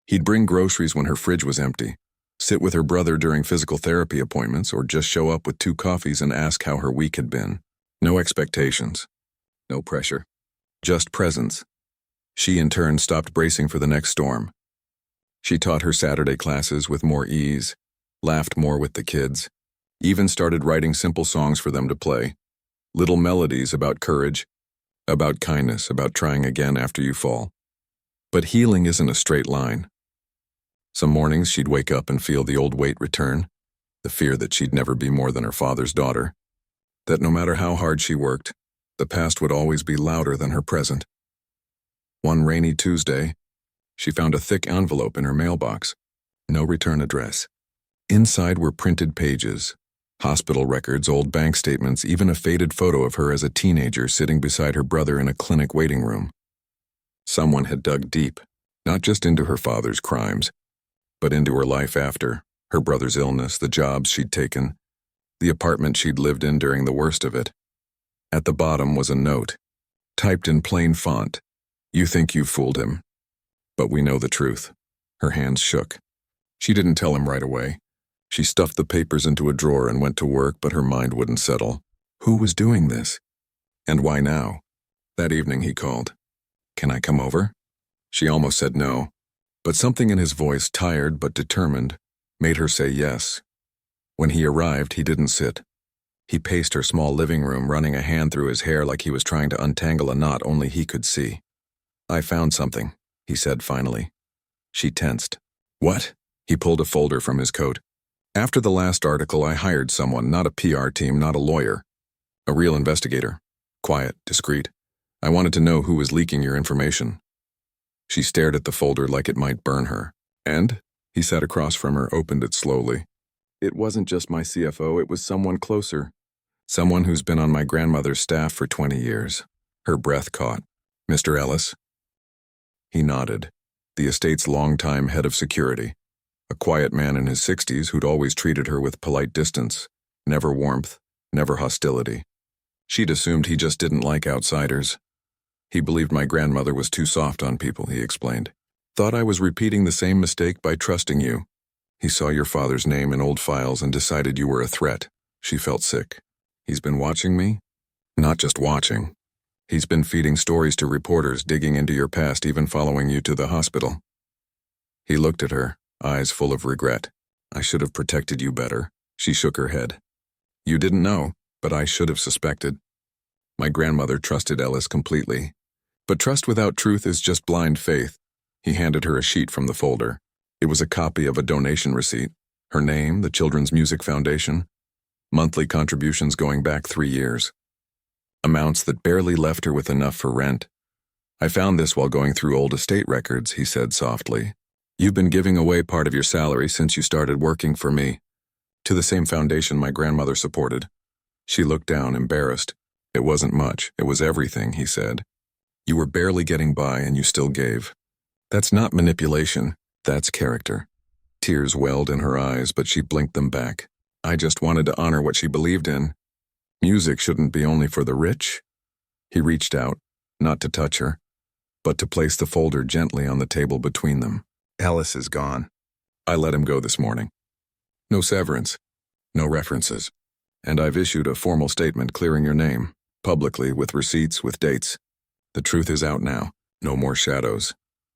He'd bring groceries when her fridge was empty, sit with her brother during physical therapy appointments, or just show up with 2 coffees and ask how her week had been. No expectations. No pressure. Just presence. She, in turn, stopped bracing for the next storm. She taught her Saturday classes with more ease, laughed more with the kids, even started writing simple songs for them to play. Little melodies about courage, about kindness, about trying again after you fall. But healing isn't a straight line. Some mornings she'd wake up and feel the old weight return, the fear that she'd never be more than her father's daughter, that no matter how hard she worked, the past would always be louder than her present. One rainy Tuesday, she found a thick envelope in her mailbox. No return address. Inside were printed pages, hospital records, old bank statements, even a faded photo of her as a teenager sitting beside her brother in a clinic waiting room. Someone had dug deep, not just into her father's crimes, but into her life after, her brother's illness, the jobs she'd taken, the apartment she'd lived in during the worst of it. At the bottom was a note, typed in plain font. "You think you've fooled him, but we know the truth." Her hands shook. She didn't tell him right away. She stuffed the papers into a drawer and went to work, but her mind wouldn't settle. Who was doing this? And why now? That evening he called. "Can I come over?" She almost said no, but something in his voice, tired but determined, made her say yes. When he arrived, he didn't sit. He paced her small living room, running a hand through his hair like he was trying to untangle a knot only he could see. "I found something," he said finally. She tensed. "What?" He pulled a folder from his coat. "After the last article, I hired someone, not a PR team, not a lawyer. A real investigator. Quiet, discreet. I wanted to know who was leaking your information." She stared at the folder like it might burn her. And? He sat across from her, opened it slowly. It wasn't just my CFO, it was someone closer. Someone who's been on my grandmother's staff for 20 years. Her breath caught. Mr. Ellis? He nodded. The estate's longtime head of security. A quiet man in his 60s who'd always treated her with polite distance. Never warmth, never hostility. She'd assumed he just didn't like outsiders. He believed my grandmother was too soft on people, he explained. Thought I was repeating the same mistake by trusting you. He saw your father's name in old files and decided you were a threat. She felt sick. He's been watching me? Not just watching. He's been feeding stories to reporters, digging into your past, even following you to the hospital. He looked at her, eyes full of regret. I should have protected you better. She shook her head. You didn't know, but I should have suspected. My grandmother trusted Ellis completely. But trust without truth is just blind faith. He handed her a sheet from the folder. It was a copy of a donation receipt. Her name, the Children's Music Foundation. Monthly contributions going back 3 years. Amounts that barely left her with enough for rent. I found this while going through old estate records, he said softly. You've been giving away part of your salary since you started working for me. To the same foundation my grandmother supported. She looked down, embarrassed. It wasn't much, it was everything, he said. You were barely getting by and you still gave. That's not manipulation, that's character. Tears welled in her eyes, but she blinked them back. I just wanted to honor what she believed in. Music shouldn't be only for the rich. He reached out, not to touch her, but to place the folder gently on the table between them. Ellis is gone. I let him go this morning. No severance, no references. And I've issued a formal statement clearing your name, publicly, with receipts, with dates. The truth is out now, no more shadows.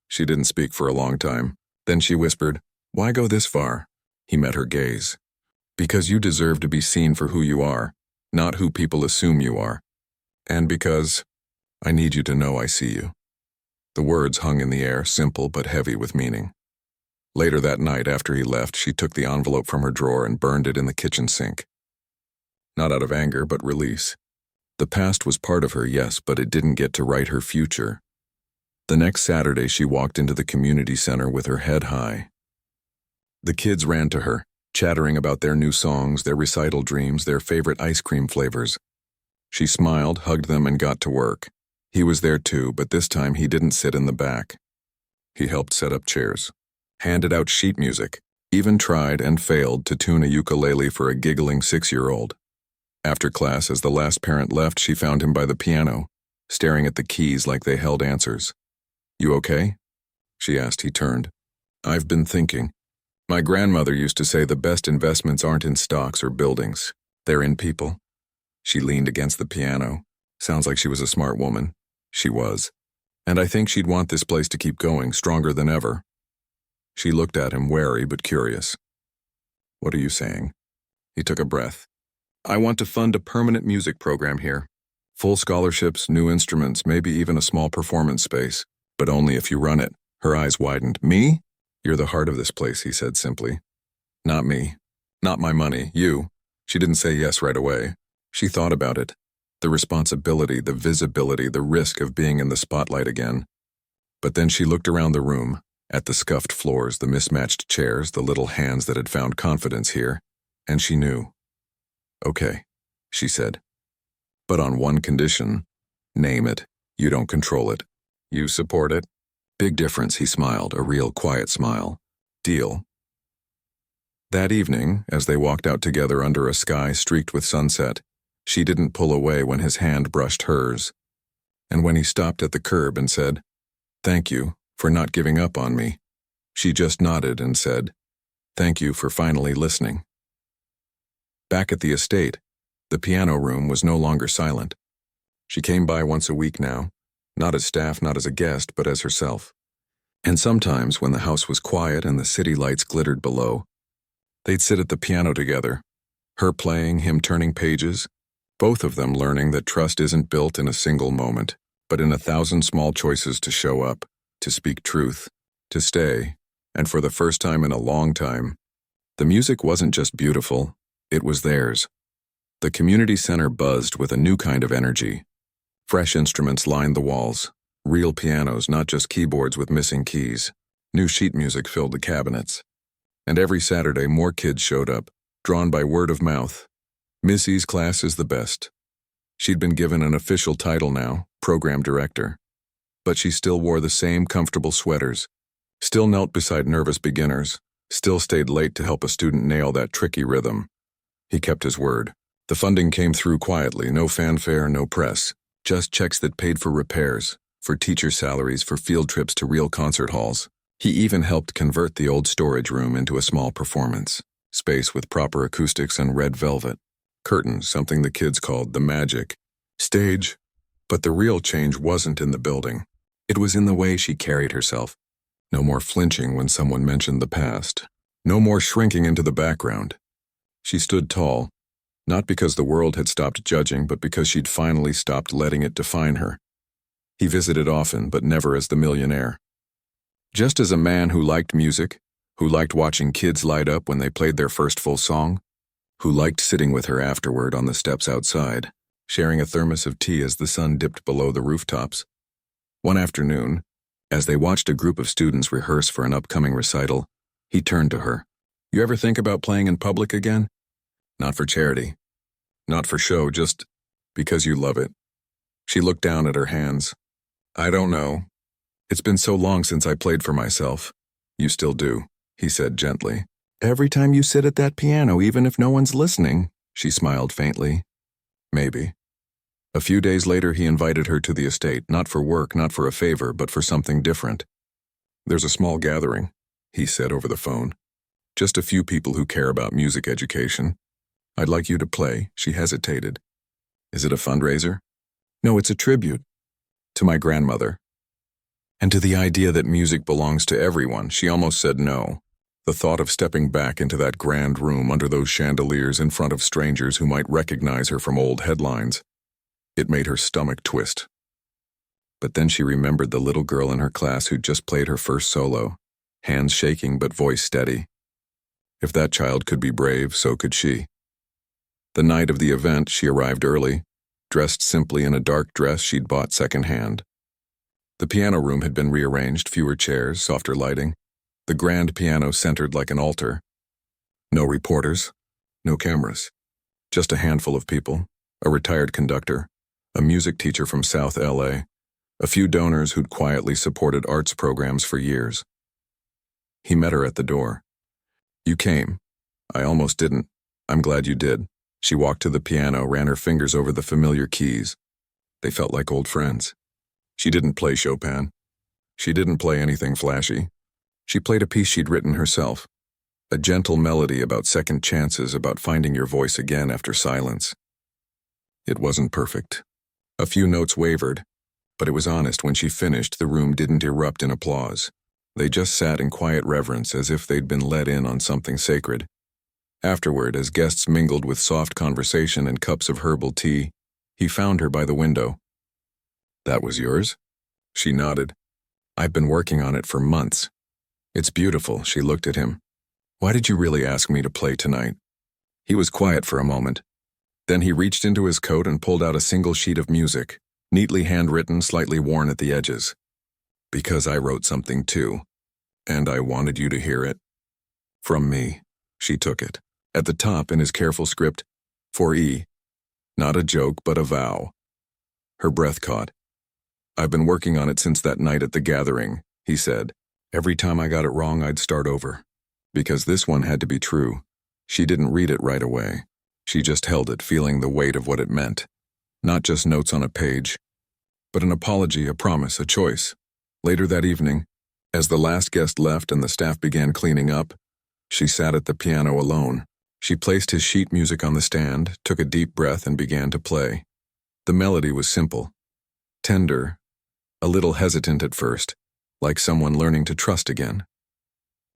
She didn't speak for a long time. Then she whispered, Why go this far? He met her gaze. Because you deserve to be seen for who you are, not who people assume you are. And because I need you to know I see you. The words hung in the air, simple but heavy with meaning. Later that night, after he left, she took the envelope from her drawer and burned it in the kitchen sink. Not out of anger, but release. The past was part of her, yes, but it didn't get to write her future. The next Saturday, she walked into the community center with her head high. The kids ran to her, chattering about their new songs, their recital dreams, their favorite ice cream flavors. She smiled, hugged them, and got to work. He was there too, but this time he didn't sit in the back. He helped set up chairs, handed out sheet music, even tried and failed to tune a ukulele for a giggling 6-year-old. After class, as the last parent left, she found him by the piano, staring at the keys like they held answers. You okay? She asked. He turned. I've been thinking. My grandmother used to say the best investments aren't in stocks or buildings. They're in people. She leaned against the piano. Sounds like she was a smart woman. She was. And I think she'd want this place to keep going, stronger than ever. She looked at him, wary but curious. What are you saying? He took a breath. I want to fund a permanent music program here. Full scholarships, new instruments, maybe even a small performance space. But only if you run it. Her eyes widened. Me? You're the heart of this place, he said simply. Not me. Not my money. You. She didn't say yes right away. She thought about it. The responsibility, the visibility, the risk of being in the spotlight again. But then she looked around the room, at the scuffed floors, the mismatched chairs, the little hands that had found confidence here, and she knew. Okay, she said. But on one condition. Name it. You don't control it. You support it. Big difference, he smiled, a real quiet smile. Deal. That evening, as they walked out together under a sky streaked with sunset, she didn't pull away when his hand brushed hers. And when he stopped at the curb and said, Thank you for not giving up on me, she just nodded and said, Thank you for finally listening. Back at the estate, the piano room was no longer silent. She came by once a week now, not as staff, not as a guest, but as herself. And sometimes, when the house was quiet and the city lights glittered below, they'd sit at the piano together, her playing, him turning pages, both of them learning that trust isn't built in a single moment, but in 1,000 small choices to show up, to speak truth, to stay, and for the first time in a long time, the music wasn't just beautiful, it was theirs. The community center buzzed with a new kind of energy. Fresh instruments lined the walls, Real pianos, not just keyboards with missing keys. New sheet music filled the cabinets. And every Saturday, more kids showed up, drawn by word of mouth. Missy's class is the best. She'd been given an official title now, program director. But she still wore the same comfortable sweaters, still knelt beside nervous beginners, still stayed late to help a student nail that tricky rhythm. He kept his word. The funding came through quietly, no fanfare, no press, just checks that paid for repairs, for teacher salaries, for field trips to real concert halls. He even helped convert the old storage room into a small performance space with proper acoustics and red velvet. Curtains, something the kids called the magic stage. But the real change wasn't in the building. It was in the way she carried herself. No more flinching when someone mentioned the past. No more shrinking into the background. She stood tall, not because the world had stopped judging, but because she'd finally stopped letting it define her. He visited often, but never as the millionaire. Just as a man who liked music, who liked watching kids light up when they played their first full song, who liked sitting with her afterward on the steps outside, sharing a thermos of tea as the sun dipped below the rooftops. One afternoon, as they watched a group of students rehearse for an upcoming recital, he turned to her. "You ever think about playing in public again? Not for charity. Not for show, just because you love it." She looked down at her hands. "I don't know. It's been so long since I played for myself." "You still do," he said gently. "Every time you sit at that piano, even if no one's listening," she smiled faintly. "Maybe." A few days later, he invited her to the estate, not for work, not for a favor, but for something different. "There's a small gathering," he said over the phone. "Just a few people who care about music education. I'd like you to play." She hesitated. "Is it a fundraiser?" "No, it's a tribute. To my grandmother. And to the idea that music belongs to everyone." She almost said no. The thought of stepping back into that grand room under those chandeliers in front of strangers who might recognize her from old headlines, it made her stomach twist. But then she remembered the little girl in her class who'd just played her first solo, hands shaking but voice steady. If that child could be brave, so could she. The night of the event, she arrived early, dressed simply in a dark dress she'd bought secondhand. The piano room had been rearranged, fewer chairs, softer lighting. The grand piano centered like an altar. No reporters, no cameras. Just a handful of people, a retired conductor, a music teacher from South LA, a few donors who'd quietly supported arts programs for years. He met her at the door. "You came. I almost didn't. I'm glad you did." She walked to the piano, ran her fingers over the familiar keys. They felt like old friends. She didn't play Chopin. She didn't play anything flashy. She played a piece she'd written herself. A gentle melody about second chances, about finding your voice again after silence. It wasn't perfect. A few notes wavered, but it was honest. When she finished, the room didn't erupt in applause. They just sat in quiet reverence, as if they'd been let in on something sacred. Afterward, as guests mingled with soft conversation and cups of herbal tea, he found her by the window. "That was yours?" She nodded. "I've been working on it for months." "It's beautiful." She looked at him. "Why did you really ask me to play tonight?" He was quiet for a moment. Then he reached into his coat and pulled out a single sheet of music, neatly handwritten, slightly worn at the edges. "Because I wrote something too, and I wanted you to hear it. From me." She took it. At the top, in his careful script, for E. Not a joke, but a vow. Her breath caught. "I've been working on it since that night at the gathering," he said. "Every time I got it wrong, I'd start over. Because this one had to be true." She didn't read it right away. She just held it, feeling the weight of what it meant. Not just notes on a page, but an apology, a promise, a choice. Later that evening, as the last guest left and the staff began cleaning up, she sat at the piano alone. She placed his sheet music on the stand, took a deep breath, and began to play. The melody was simple, tender, a little hesitant at first, like someone learning to trust again.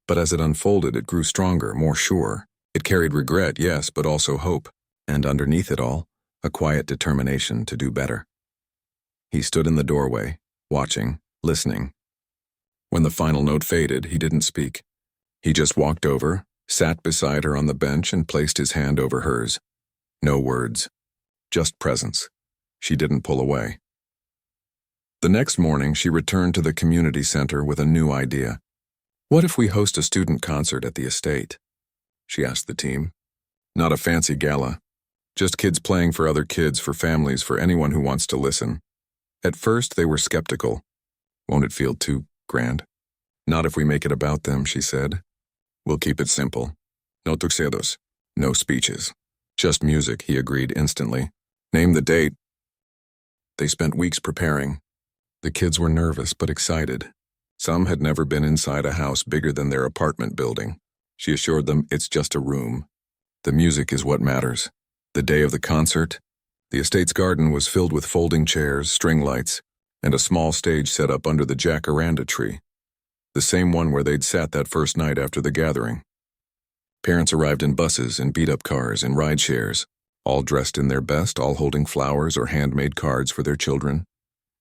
But as it unfolded, it grew stronger, more sure. It carried regret, yes, but also hope, and underneath it all, a quiet determination to do better. He stood in the doorway, watching, listening. When the final note faded, he didn't speak. He just walked over, sat beside her on the bench, and placed his hand over hers. No words, just presence. She didn't pull away. The next morning, she returned to the community center with a new idea. What if we host a student concert at the estate? She asked the team. Not a fancy gala. Just kids playing for other kids, for families, for anyone who wants to listen. At first, they were skeptical. Won't it feel too grand? Not if we make it about them, she said. We'll keep it simple. No tuxedos. No speeches. Just music, he agreed instantly. Name the date. They spent weeks preparing. The kids were nervous but excited. Some had never been inside a house bigger than their apartment building. She assured them it's just a room. The music is what matters. The day of the concert, the estate's garden was filled with folding chairs, string lights, and a small stage set up under the jacaranda tree. The same one where they'd sat that first night after the gathering. Parents arrived in buses, in beat-up cars, in ride shares, all dressed in their best, all holding flowers or handmade cards for their children.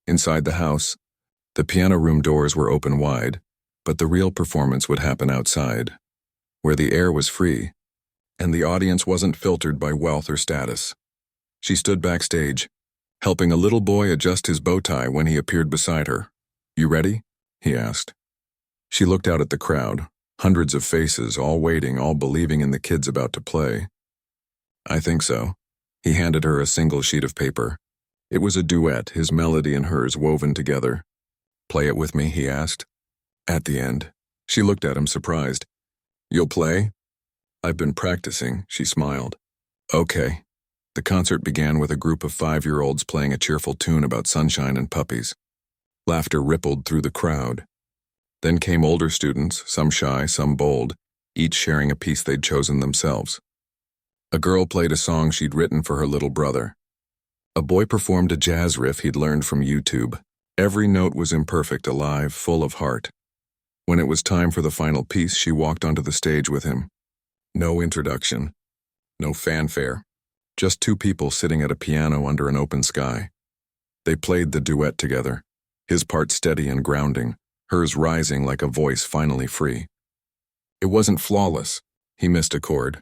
Inside the house, the piano room doors were open wide, but the real performance would happen outside, where the air was free, and the audience wasn't filtered by wealth or status. She stood backstage, helping a little boy adjust his bow tie when he appeared beside her. You ready? He asked. She looked out at the crowd, hundreds of faces, all waiting, all believing in the kids about to play. I think so. He handed her a single sheet of paper. It was a duet, his melody and hers woven together. Play it with me, he asked. At the end, she looked at him surprised. You'll play? I've been practicing, she smiled. Okay. The concert began with a group of 5-year-olds playing a cheerful tune about sunshine and puppies. Laughter rippled through the crowd. Then came older students, some shy, some bold, each sharing a piece they'd chosen themselves. A girl played a song she'd written for her little brother. A boy performed a jazz riff he'd learned from YouTube. Every note was imperfect, alive, full of heart. When it was time for the final piece, she walked onto the stage with him. No introduction, no fanfare, just two people sitting at a piano under an open sky. They played the duet together, his part steady and grounding, hers rising like a voice finally free. It wasn't flawless. He missed a chord.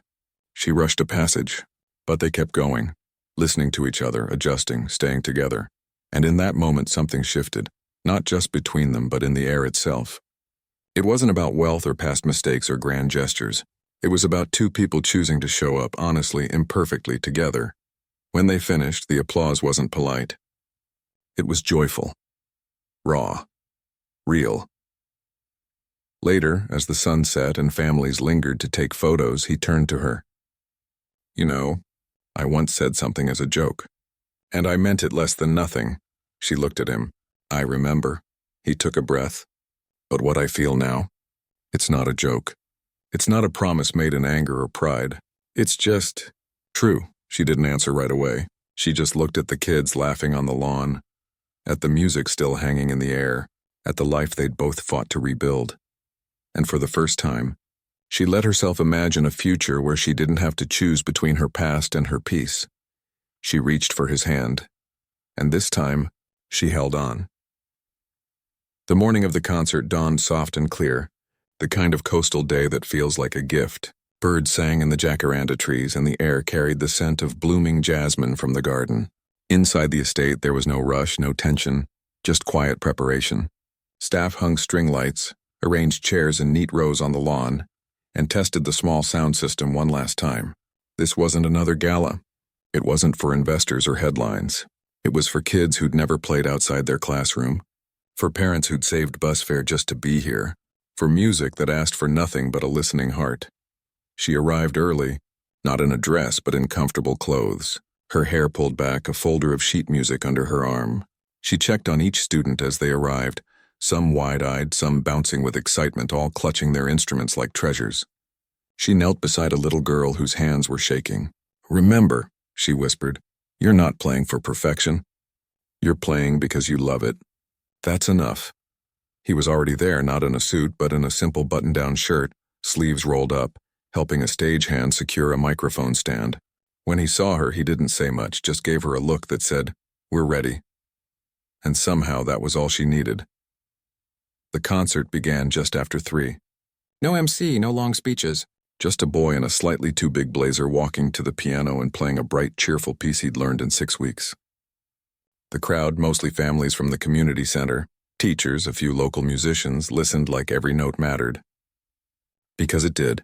She rushed a passage, but they kept going, listening to each other, adjusting, staying together. And in that moment something shifted, not just between them but in the air itself. It wasn't about wealth or past mistakes or grand gestures. It was about two people choosing to show up honestly, imperfectly together. When they finished, the applause wasn't polite. It was joyful, raw, real. Later, as the sun set and families lingered to take photos, he turned to her. You know, I once said something as a joke, and I meant it less than nothing. She looked at him. I remember. He took a breath. But what I feel now, it's not a joke. It's not a promise made in anger or pride. It's just true. She didn't answer right away. She just looked at the kids laughing on the lawn, at the music still hanging in the air, at the life they'd both fought to rebuild. And for the first time, she let herself imagine a future where she didn't have to choose between her past and her peace. She reached for his hand, and this time, she held on. The morning of the concert dawned soft and clear, the kind of coastal day that feels like a gift. Birds sang in the jacaranda trees, and the air carried the scent of blooming jasmine from the garden. Inside the estate, there was no rush, no tension, just quiet preparation. Staff hung string lights, arranged chairs in neat rows on the lawn, and tested the small sound system one last time. This wasn't another gala. It wasn't for investors or headlines. It was for kids who'd never played outside their classroom, for parents who'd saved bus fare just to be here, for music that asked for nothing but a listening heart. She arrived early, not in a dress but in comfortable clothes, her hair pulled back, a folder of sheet music under her arm. She checked on each student as they arrived, some wide-eyed, some bouncing with excitement, all clutching their instruments like treasures. She knelt beside a little girl whose hands were shaking. Remember, she whispered, you're not playing for perfection. You're playing because you love it. That's enough. He was already there, not in a suit, but in a simple button-down shirt, sleeves rolled up, helping a stagehand secure a microphone stand. When he saw her, he didn't say much, just gave her a look that said, we're ready. And somehow that was all she needed. The concert began just after 3. No MC, no long speeches. Just a boy in a slightly too big blazer walking to the piano and playing a bright, cheerful piece he'd learned in 6 weeks. The crowd, mostly families from the community center, teachers, a few local musicians, listened like every note mattered. Because it did.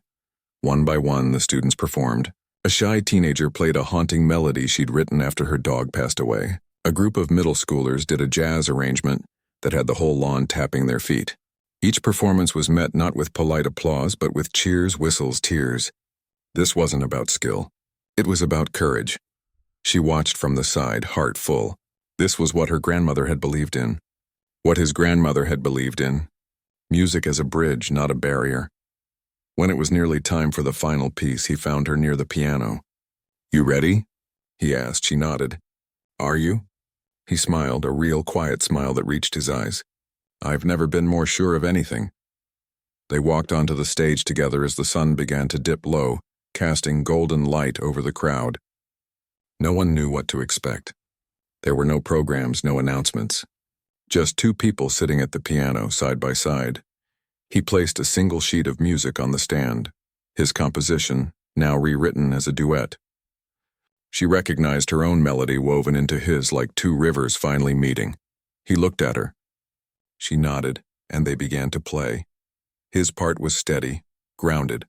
One by one, the students performed. A shy teenager played a haunting melody she'd written after her dog passed away. A group of middle schoolers did a jazz arrangement that had the whole lawn tapping their feet. Each performance was met not with polite applause, but with cheers, whistles, tears. This wasn't about skill. It was about courage. She watched from the side, heart full. This was what her grandmother had believed in. What his grandmother had believed in. Music as a bridge, not a barrier. When it was nearly time for the final piece, he found her near the piano. "You ready?" he asked. She nodded. "Are you?" He smiled, a real quiet smile that reached his eyes. "I've never been more sure of anything." They walked onto the stage together as the sun began to dip low, casting golden light over the crowd. No one knew what to expect. There were no programs, no announcements. Just two people sitting at the piano, side by side. He placed a single sheet of music on the stand, his composition, now rewritten as a duet. She recognized her own melody woven into his like two rivers finally meeting. He looked at her. She nodded, and they began to play. His part was steady, grounded,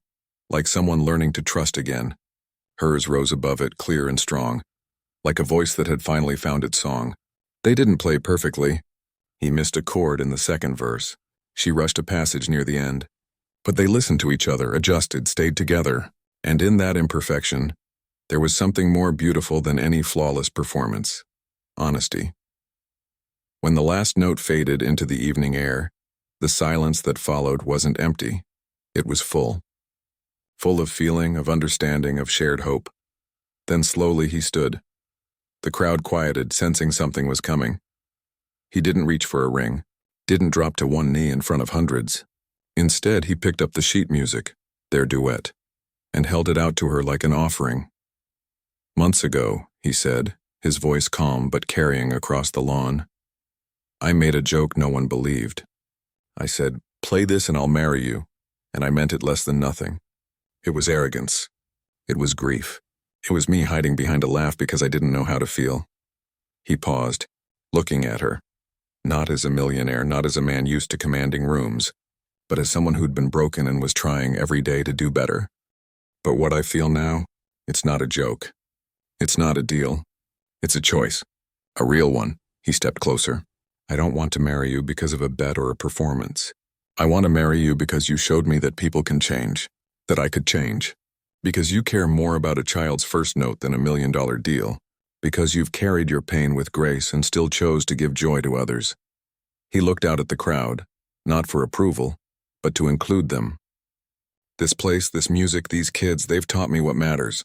like someone learning to trust again. Hers rose above it, clear and strong, like a voice that had finally found its song. They didn't play perfectly. He missed a chord in the second verse. She rushed a passage near the end. But they listened to each other, adjusted, stayed together. And in that imperfection, there was something more beautiful than any flawless performance. Honesty. When the last note faded into the evening air, the silence that followed wasn't empty. It was full. Full of feeling, of understanding, of shared hope. Then slowly he stood. The crowd quieted, sensing something was coming. He didn't reach for a ring. Didn't drop to one knee in front of hundreds. Instead, he picked up the sheet music, their duet, and held it out to her like an offering. "Months ago," he said, his voice calm but carrying across the lawn, "I made a joke no one believed. I said, 'Play this and I'll marry you,' and I meant it less than nothing. It was arrogance. It was grief. It was me hiding behind a laugh because I didn't know how to feel." He paused, looking at her. Not as a millionaire, not as a man used to commanding rooms, but as someone who'd been broken and was trying every day to do better. "But what I feel now, it's not a joke. It's not a deal. It's a choice. A real one." He stepped closer. "I don't want to marry you because of a bet or a performance. I want to marry you because you showed me that people can change, that I could change. Because you care more about a child's first note than $1 million deal. Because you've carried your pain with grace and still chose to give joy to others." He looked out at the crowd, not for approval, but to include them. "This place, this music, these kids, they've taught me what matters.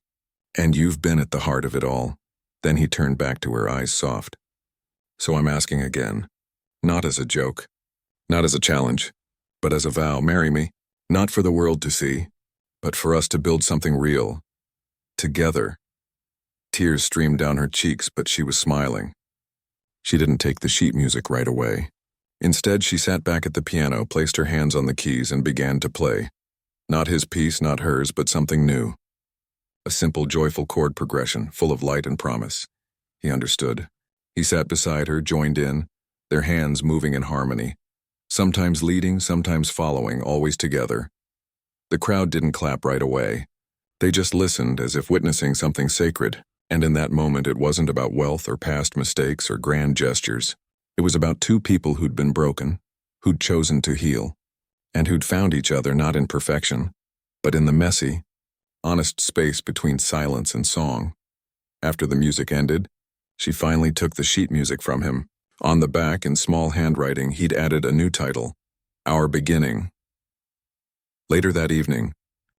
And you've been at the heart of it all." Then he turned back to her, eyes soft. "So I'm asking again, not as a joke, not as a challenge, but as a vow, marry me, not for the world to see, but for us to build something real, together." Tears streamed down her cheeks, but she was smiling. She didn't take the sheet music right away. Instead, she sat back at the piano, placed her hands on the keys, and began to play. Not his piece, not hers, but something new. A simple, joyful chord progression, full of light and promise. He understood. He sat beside her, joined in, their hands moving in harmony. Sometimes leading, sometimes following, always together. The crowd didn't clap right away. They just listened as if witnessing something sacred. And in that moment, it wasn't about wealth or past mistakes or grand gestures. It was about two people who'd been broken, who'd chosen to heal, and who'd found each other not in perfection, but in the messy, honest space between silence and song. After the music ended, she finally took the sheet music from him. On the back, in small handwriting, he'd added a new title, Our Beginning. Later that evening,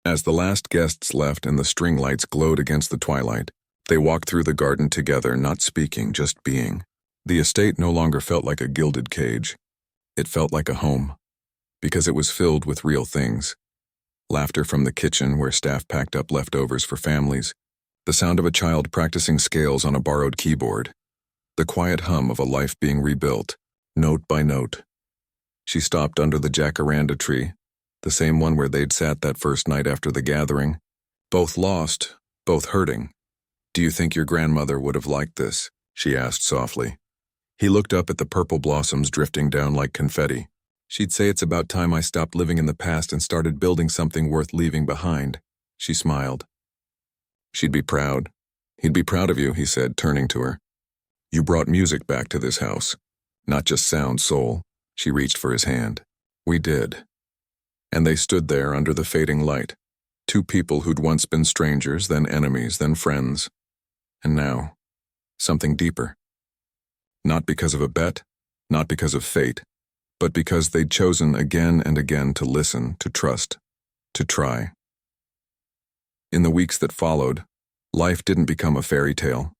as the last guests left and the string lights glowed against the twilight, they walked through the garden together, not speaking, just being. The estate no longer felt like a gilded cage. It felt like a home, because it was filled with real things. Laughter from the kitchen where staff packed up leftovers for families, the sound of a child practicing scales on a borrowed keyboard, the quiet hum of a life being rebuilt, note by note. She stopped under the jacaranda tree, the same one where they'd sat that first night after the gathering, both lost, both hurting. "Do you think your grandmother would have liked this?" she asked softly. He looked up at the purple blossoms drifting down like confetti. She'd say it's about time I stopped living in the past and started building something worth leaving behind. She smiled. She'd be proud. He'd be proud of you, he said, turning to her. You brought music back to this house. Not just sound, soul. She reached for his hand. We did. And they stood there under the fading light. Two people who'd once been strangers, then enemies, then friends. And now, something deeper. Not because of a bet, not because of fate, but because they'd chosen again and again to listen, to trust, to try. In the weeks that followed, life didn't become a fairy tale.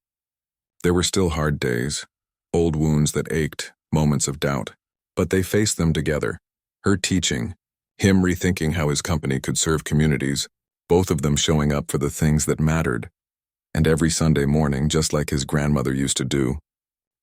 There were still hard days, old wounds that ached, moments of doubt, but they faced them together. Her teaching, him rethinking how his company could serve communities, both of them showing up for the things that mattered. And every Sunday morning, just like his grandmother used to do,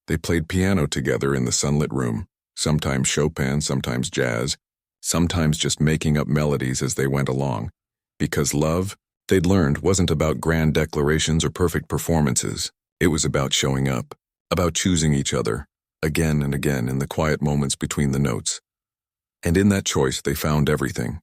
they played piano together in the sunlit room, sometimes Chopin, sometimes jazz, sometimes just making up melodies as they went along. Because love, they'd learned, wasn't about grand declarations or perfect performances. It was about showing up, about choosing each other, again and again in the quiet moments between the notes. And in that choice, they found everything.